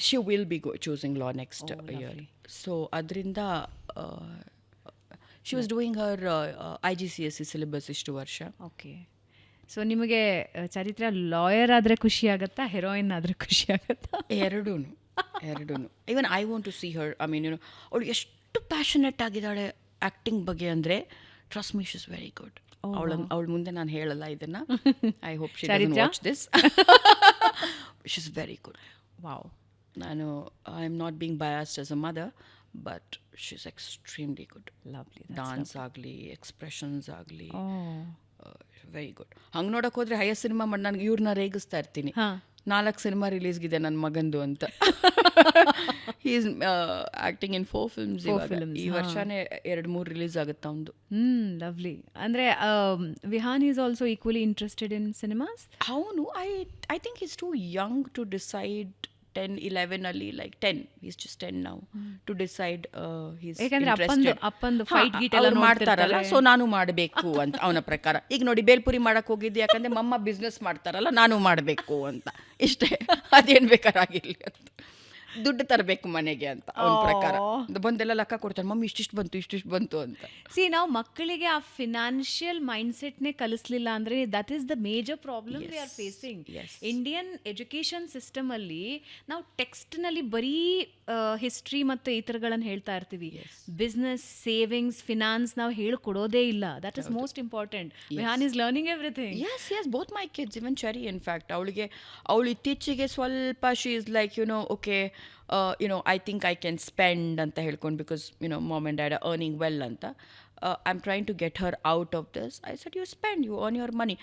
She will be choosing law next year. So ಅದರಿಂದ she was doing her IGCSE syllabus ಇಷ್ಟು ವರ್ಷ. ಓಕೆ. ಸೊ ನಿಮಗೆ ಚರಿತ್ರ ಲಾಯರ್ ಆದರೆ ಖುಷಿ ಆಗುತ್ತಾ, ಹೆರೋಯಿನ್ ಆದರೆ ಖುಷಿ ಆಗುತ್ತಾ? ಎರಡೂ. Even I want to see her. I mean ಅವಳು ಎಷ್ಟು ಪ್ಯಾಷನೆಟ್ ಆಗಿದ್ದಾಳೆ ಆ್ಯಕ್ಟಿಂಗ್ ಬಗ್ಗೆ ಅಂದರೆ, trust me, she is very good. ಅವಳ ಮುಂದೆ ನಾನು ಹೇಳಲ್ಲ ಇದನ್ನು. I hope she doesn't watch this. She is very good. Wow. ನಾನು I am not being biased as a mother, but she is extremely good. Lovely. Dance ಆಗಲಿ, expressions ಆಗಲಿ, very good. ಹಂಗೆ ನೋಡೋಕೆ ಹೋದರೆ ಹೈಯರ್ ಸಿನಿಮಾ ಮಾಡಿ ನನಗೆ ಇವ್ರನ್ನ ರೇಗಿಸ್ತಾ ಇರ್ತೀನಿ. 4 ಸಿನಿಮಾ ರಿಲೀಸ್ಗಿದೆ ನನ್ನ ಮಗಂದು ಅಂತ. He is acting in 4 films. ಈ ವರ್ಷನೇ 2-3 ರಿಲೀಸ್ ಆಗುತ್ತೆ ಅವನು. ಲವ್ಲಿ. ಅಂದರೆ Vihaan is also equally interested in cinemas. ಅವನು I think is too young to decide. 10-11 ಅಲ್ಲಿ, ಲೈಕ್ 10, ಈಸ್ ಜಸ್ಟ್ 10 ನಾವು, ಟು ಡಿಸೈಡ್ ಹೀಸ್ ಅಪ್ಪಂದು ಫೈಟ್ ಗೀಟ್ ಎಲ್ಲ ಮಾಡ್ತಾರಲ್ಲ, ಸೊ ನಾನು ಮಾಡಬೇಕು ಅಂತ ಅವನ ಪ್ರಕಾರ. ಈಗ ನೋಡಿ, ಬೇಲ್ಪುರಿ ಮಾಡಕ್ಕೆ ಹೋಗಿದ್ದೆ ಯಾಕಂದರೆ ಮಮ್ಮ ಬಿಸ್ನೆಸ್ ಮಾಡ್ತಾರಲ್ಲ, ನಾನು ಮಾಡಬೇಕು ಅಂತ. ಇಷ್ಟೇ, ಅದೇನು ಬೇಕಾರಾಗಿರಲಿ ಅಂತ. ದುಡ್ಡು ತರಬೇಕು ಮನೆಗೆ ಅಂತ ಅವನ ಪ್ರಕಾರ. ಬಂದೆಲ್ಲ ಲೆಕ್ಕ ಕೊಡ್ತಾರೆ, ಮಮ್ಮಿ ಇಷ್ಟಿಷ್ಟು ಬಂತು ಅಂತ. ನಾವು ಮಕ್ಕಳಿಗೆ ಆ ಫಿನಾನ್ಷಿಯಲ್ ಮೈಂಡ್ಸೆಟ್ನೇ ಕಲಿಸ್ಲಿಲ್ಲ ಅಂದರೆ that is the major problem we are facing. Indian education system ಅಲ್ಲಿ ನಾವು ಟೆಕ್ಸ್ಟ್ನಲ್ಲಿ ಬರೀ ಹಿಸ್ಟ್ರಿ ಮತ್ತು ಈ ಥರಗಳನ್ನು ಹೇಳ್ತಾ ಇರ್ತೀವಿ. ಬಿಸ್ನೆಸ್, ಸೇವಿಂಗ್ಸ್, ಫಿನಾನ್ಸ್ ನಾವು ಹೇಳಿಕೊಡೋದೇ ಇಲ್ಲ. That is most important. Vihaan is learning everything. Yes, both my kids, even Cherry. In fact ಅವಳು ಇತ್ತೀಚೆಗೆ ಸ್ವಲ್ಪ she is like okay, I think I can spend ಅಂತ ಹೇಳ್ಕೊಂಡು, because mom and dad are earning well ಅಂತ. I'm trying to get her out of this. I said, you spend, you earn your money.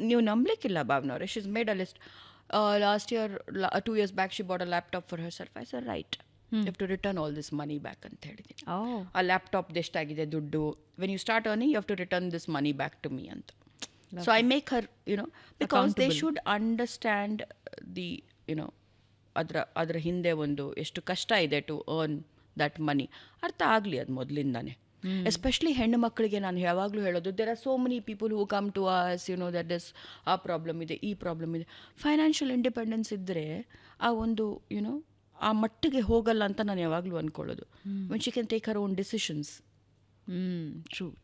ನೀವು ನಂಬಲಿಕ್ಕಿಲ್ಲ ಭಾವನವ್ರೆ, she's made a list. Last year, 2 years back, she bought a laptop for herself. I said, right, you have to return all this money back ಅಂತ ಹೇಳಿದ್ದೀನಿ. ಆ laptop ಎಷ್ಟಾಗಿದೆ ದುಡ್ಡು, when you start earning, you have to return this money back to me ಅಂತ. So I make her, because they should understand the, ಅದರ ಹಿಂದೆ ಒಂದು ಎಷ್ಟು ಕಷ್ಟ ಇದೆ ಟು ಅರ್ನ್ ದಟ್ ಮನಿ. ಅರ್ಥ ಆಗಲಿ ಅದು ಮೊದಲಿಂದಾನೆ. ಎಸ್ಪೆಷಲಿ ಹೆಣ್ಣು ಮಕ್ಕಳಿಗೆ ನಾನು ಯಾವಾಗಲೂ ಹೇಳೋದು, there are so many people who come to us, that is ಆ ಪ್ರಾಬ್ಲಮ್ ಇದೆ, ಈ ಪ್ರಾಬ್ಲಮ್ ಇದೆ. ಫೈನಾನ್ಷಿಯಲ್ ಇಂಡಿಪೆಂಡೆನ್ಸ್ ಇದ್ದರೆ ಆ ಒಂದು ಆ ಮಟ್ಟಿಗೆ ಹೋಗಲ್ಲ ಅಂತ ನಾನು ಯಾವಾಗಲೂ ಅಂದ್ಕೊಳ್ಳೋದು. When she can take her own decisions.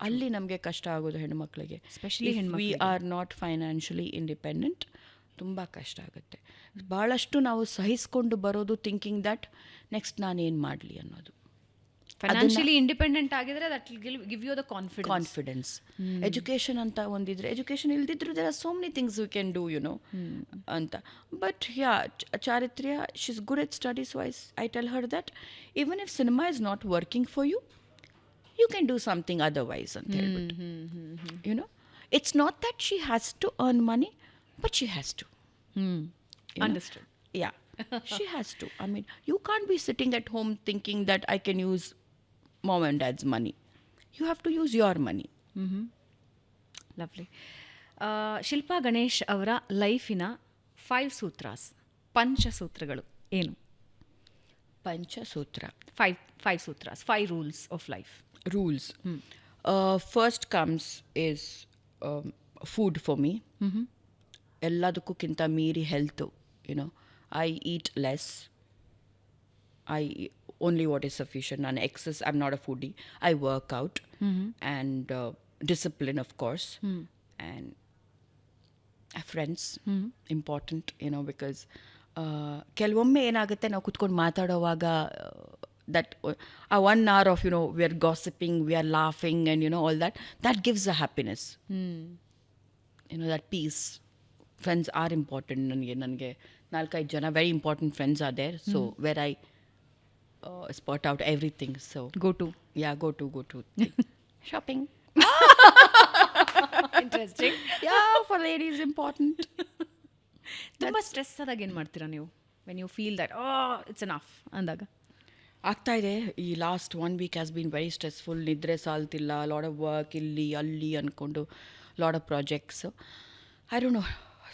ಅಲ್ಲಿ ನಮಗೆ ಕಷ್ಟ ಆಗೋದು ಹೆಣ್ಮಕ್ಳಿಗೆ. Especially we are not financially independent, ತುಂಬ ಕಷ್ಟ ಆಗುತ್ತೆ. ಭಾಳಷ್ಟು ನಾವು ಸಹಿಸ್ಕೊಂಡು ಬರೋದು, ಥಿಂಕಿಂಗ್ ದಟ್ ನೆಕ್ಸ್ಟ್ ನಾನೇನು ಮಾಡಲಿ ಅನ್ನೋದು. ಫೈನಾನ್ಷಿಯಲಿ ಇಂಡಿಪೆಂಡೆಂಟ್ ಆಗಿದ್ರೆ that will give you the confidence. Education ಅಂತ ಒಂದಿದ್ರೆ, ಎಜುಕೇಷನ್ ಇಲ್ದಿದ್ರು there are so many things we can do ಅಂತ. But Charitrya, she is good at studies. Wise I tell her that even if cinema is not working for you, you can do something otherwise ಅಂತ ಹೇಳ್ಬಿಟ್ಟು. It's not that she has to earn money, but she has to. Understood. Yeah, she has to. I mean, you can't be sitting at home thinking that I can use mom and dad's money. You have to use your money. Lovely. Shilpa Ganesh ಅವರ ಲೈಫಿನ 5 ಸೂತ್ರಾಸ್, ಪಂಚಸೂತ್ರಗಳು ಏನು? ಪಂಚಸೂತ್ರ, 5 sutras, 5 rules of life. Rules. First comes is food for me. ಎಲ್ಲದಕ್ಕಿಂತ ಮೀರಿ health. I eat less. I only what is sufficient. ನಾನು excess, I'm not a foodie. I work out. And discipline, of course. And friends, important, because ಕೆಲವೊಮ್ಮೆ ಏನಾಗುತ್ತೆ, ನಾವು ಕುತ್ಕೊಂಡು ಮಾತಾಡೋವಾಗ that 1 hour of we are gossiping, we are laughing, and all that gives a happiness. That peace. Friends are important ನನಗೆ 4-5 ಜನ very important friends are there. So where I spot out everything. So go to yeah, go to shopping. Interesting. Yeah, for ladies important. ತುಂಬ stress ಆದಾಗ ಏನು ಮಾಡ್ತೀರಾ ನೀವು when you feel that it's enough ಅಂದಾಗ? ಆಗ್ತಾ ಇದೆ. ಈ last 1 week has been very stressful. ನಿದ್ರೆ ಸಾಲ್ತಿಲ್ಲ, ಲಾಡ್ ಆಫ್ ವರ್ಕ್ ಇಲ್ಲಿ ಅಲ್ಲಿ ಅಂದ್ಕೊಂಡು load of projects. I don't no,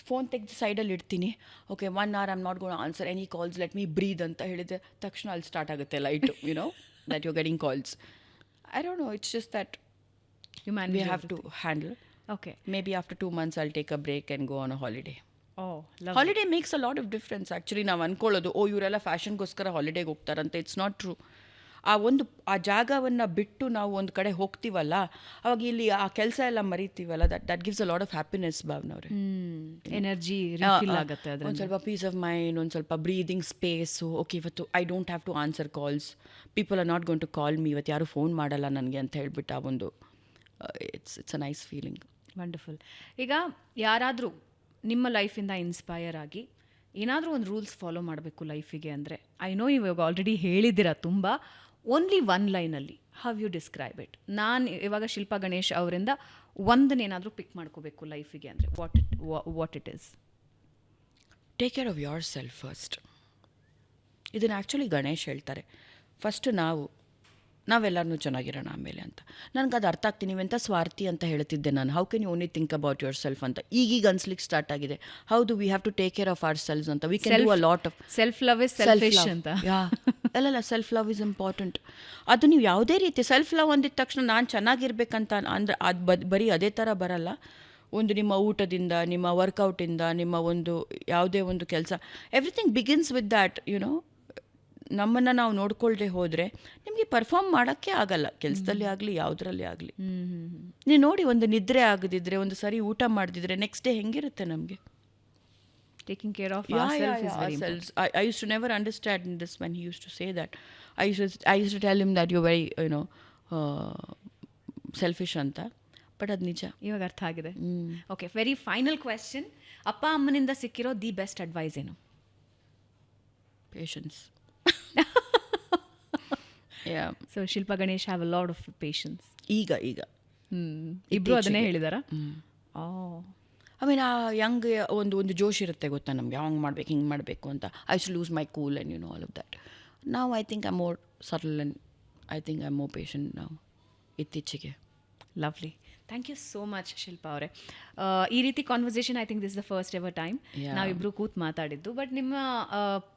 phone ತೆಗೆದು ಸೈಡಲ್ಲಿ ಇಡ್ತೀನಿ. Okay 1 hour I am not gonna answer any calls, let me breathe ಅಂತ ಹೇಳಿದೆ ತಕ್ಷಣ ಅಲ್ಲಿ ಸ್ಟಾರ್ಟ್ ಆಗುತ್ತೆ light, you know that you getting calls. I don't know, it's just that you we manage have to handle. Okay. Maybe after 2 months I'll take a break and go on a holiday. Love. Holiday makes a lot of difference. Actually ನಾವು ಅಂದ್ಕೊಳ್ಳೋದು ಇವರೆಲ್ಲ ಫ್ಯಾಷನ್ಗೋಸ್ಕರ ಹಾಲಿಡೇಗೆ ಹೋಗ್ತಾರಂತ. It's not true. ಆ ಜಾಗವನ್ನು ಬಿಟ್ಟು ನಾವು ಒಂದು ಕಡೆ ಹೋಗ್ತೀವಲ್ಲ, ಅವಾಗ ಇಲ್ಲಿ ಆ ಕೆಲಸ ಎಲ್ಲ ಮರಿತೀವಲ್ಲ, that gives a lot of happiness ಭಾವನವ್ರೆ. ಎನರ್ಜಿ ರಿಫಿಲ್ ಆಗುತ್ತೆ ಒಂದು ಅದರಿಂದ. ಸ್ವಲ್ಪ ಪೀಸ್ ಆಫ್ ಮೈಂಡ್, ಒಂದು ಸ್ವಲ್ಪ ಬ್ರೀದಿಂಗ್ ಸ್ಪೇಸು. ಓಕೆ, ಇವತ್ತು I don't have to answer calls, people are not going to call me, ಇವತ್ತು ಯಾರು ಫೋನ್ ಮಾಡಲ್ಲ ನನಗೆ ಅಂತ ಹೇಳ್ಬಿಟ್ಟು ಆ ಒಂದು it's a nice feeling. Wonderful. ಈಗ ಯಾರಾದರೂ ನಿಮ್ಮ ಲೈಫಿಂದ ಇನ್ಸ್ಪೈರ್ ಆಗಿ ಏನಾದರೂ ಒಂದು ರೂಲ್ಸ್ ಫಾಲೋ ಮಾಡಬೇಕು ಲೈಫಿಗೆ ಅಂದರೆ, ಐ ನೋ ಇವಾಗ ಆಲ್ರೆಡಿ ಹೇಳಿದ್ದೀರಾ ತುಂಬ, ಓನ್ಲಿ 1 ಲೈನಲ್ಲಿ ಹೌ ಯು ಡಿಸ್ಕ್ರೈಬ್ ಇಟ್? ನಾನು ಇವಾಗ ಶಿಲ್ಪಾ ಗಣೇಶ್ ಅವರಿಂದ ಒಂದನ್ನೇನಾದರೂ ಪಿಕ್ ಮಾಡ್ಕೋಬೇಕು ಲೈಫಿಗೆ ಅಂದರೆ what it is? Take care of your self first. ಇದನ್ನು ಆ್ಯಕ್ಚುಲಿ ಗಣೇಶ್ ಹೇಳ್ತಾರೆ, ಫಸ್ಟ್ ನಾವೆಲ್ಲರೂ ಚೆನ್ನಾಗಿರೋಣ ಆಮೇಲೆ ಅಂತ. ನನಗೆ ಅದು ಅರ್ಥ ಆಗ್ತೀನಿ. ನೀವೆಂಥ ಸ್ವಾರ್ಥಿ ಅಂತ ಹೇಳ್ತಿದ್ದೆ ನಾನು. How can you only think about yourself ಅಂತ ಈಗೀಗ ಅನ್ಸ್ಲಿಕ್ಕೆ ಸ್ಟಾರ್ಟ್ ಆಗಿದೆ. ಹೌದು, we have to take care of ourselves ಅಂತ. We can do a lot of self love is selfish ಅಂತ. ಅಲ್ಲಲ್ಲ, ಸೆಲ್ಫ್ ಲವ್ ಇಸ್ ಇಂಪಾರ್ಟೆಂಟ್. ಅದು ನೀವು ಯಾವುದೇ ರೀತಿ ಸೆಲ್ಫ್ ಲವ್ ಅಂದಿದ ತಕ್ಷಣ ನಾನು ಚೆನ್ನಾಗಿರ್ಬೇಕಂತ ಅಂದರೆ ಅದು ಬರೀ ಅದೇ ಥರ ಬರಲ್ಲ. ಒಂದು ನಿಮ್ಮ ಊಟದಿಂದ, ನಿಮ್ಮ ವರ್ಕೌಟಿಂದ, ನಿಮ್ಮ ಒಂದು ಯಾವುದೇ ಒಂದು ಕೆಲಸ, everything begins with that. YONO, ನಮ್ಮನ್ನು ನಾವು ನೋಡ್ಕೊಳ್ದೆ ಹೋದರೆ ನಿಮಗೆ ಪರ್ಫಾರ್ಮ್ ಮಾಡೋಕ್ಕೆ ಆಗಲ್ಲ, ಕೆಲಸದಲ್ಲಿ ಆಗಲಿ ಯಾವುದರಲ್ಲಿ ಆಗಲಿ. ನೀವು ನೋಡಿ, ಒಂದು ನಿದ್ರೆ ಆಗದಿದ್ದರೆ, ಒಂದು ಸರಿ ಊಟ ಮಾಡದಿದ್ರೆ ನೆಕ್ಸ್ಟ್ ಡೇ ಹೆಂಗಿರುತ್ತೆ ನಮಗೆ? Taking care of Yeah, ourselves yeah, is yeah, very ourselves. I used to never understand this when he used to say that. I used to tell him that you're very, selfish anta. But ಅದು ನಿಜ. ಇವಾಗ ಅರ್ಥ ಆಗಿದೆ. Okay, very final question. ಅಪ್ಪ ಅಮ್ಮನಿಂದ ಸಿಕ್ಕಿರೋ the best advice ಏನು? Patience. Yeah. So Shilpa Ganesh have a lot of patience. ಈಗ ಇಬ್ರು ಅದನ್ನೇ ಹೇಳಿದಾರಾ? ಐ ಮೀನ್, ಆ ಯಂಗ್ ಒಂದು ಜೋಶ್ ಇರುತ್ತೆ ಗೊತ್ತಾ ನಮಗೆ, ಹಂಗೆ ಮಾಡ್ಬೇಕು ಹಿಂಗೆ ಮಾಡಬೇಕು ಅಂತ. I should lose my cool and all of that. ನಾವು I think I more subtle and I think I more patient ನಾವು ಇತ್ತೀಚೆಗೆ. Lovely. Thank you so much Shilpa ಅವರೇ. ಈ ರೀತಿ conversation I think this the first ever time ನಾವಿಬ್ಬರು ಕೂತ್ ಮಾತಾಡಿದ್ದು. But ನಿಮ್ಮ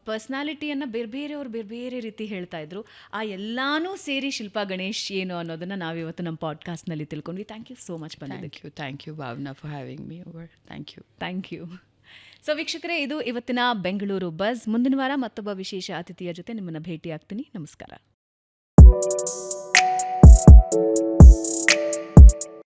ಪರ್ಸ್ನಾಲಿಟಿಯನ್ನು ಬೇರೆಯವರು ಬೇರೆ ರೀತಿ ಹೇಳ್ತಾ ಇದ್ರು. ಆ ಎಲ್ಲಾನು ಸೇರಿ ಶಿಲ್ಪಾ ಗಣೇಶ್ ಏನು ಅನ್ನೋದನ್ನು ನಾವಿವತ್ತು ನಮ್ಮ ಪಾಡ್ಕಾಸ್ಟ್ನಲ್ಲಿ ತಿಳ್ಕೊಂಡ್ವಿ. ಥ್ಯಾಂಕ್ ಯು ಸೋ ಮಚ್ ಬಂದಿದ್ದಕ್ಕೆ. Thank you Bhavana for having me over. Thank you. So ವೀಕ್ಷಕರೇ, ಇದು ಇವತ್ತಿನ ಬೆಂಗಳೂರು ಬಸ್. ಮುಂದಿನ ವಾರ ಮತ್ತೊಬ್ಬ ವಿಶೇಷ ಅತಿಥಿಯ ಜೊತೆ ನಿಮ್ಮನ್ನು ಭೇಟಿ ಆಗ್ತೀನಿ. ನಮಸ್ಕಾರ.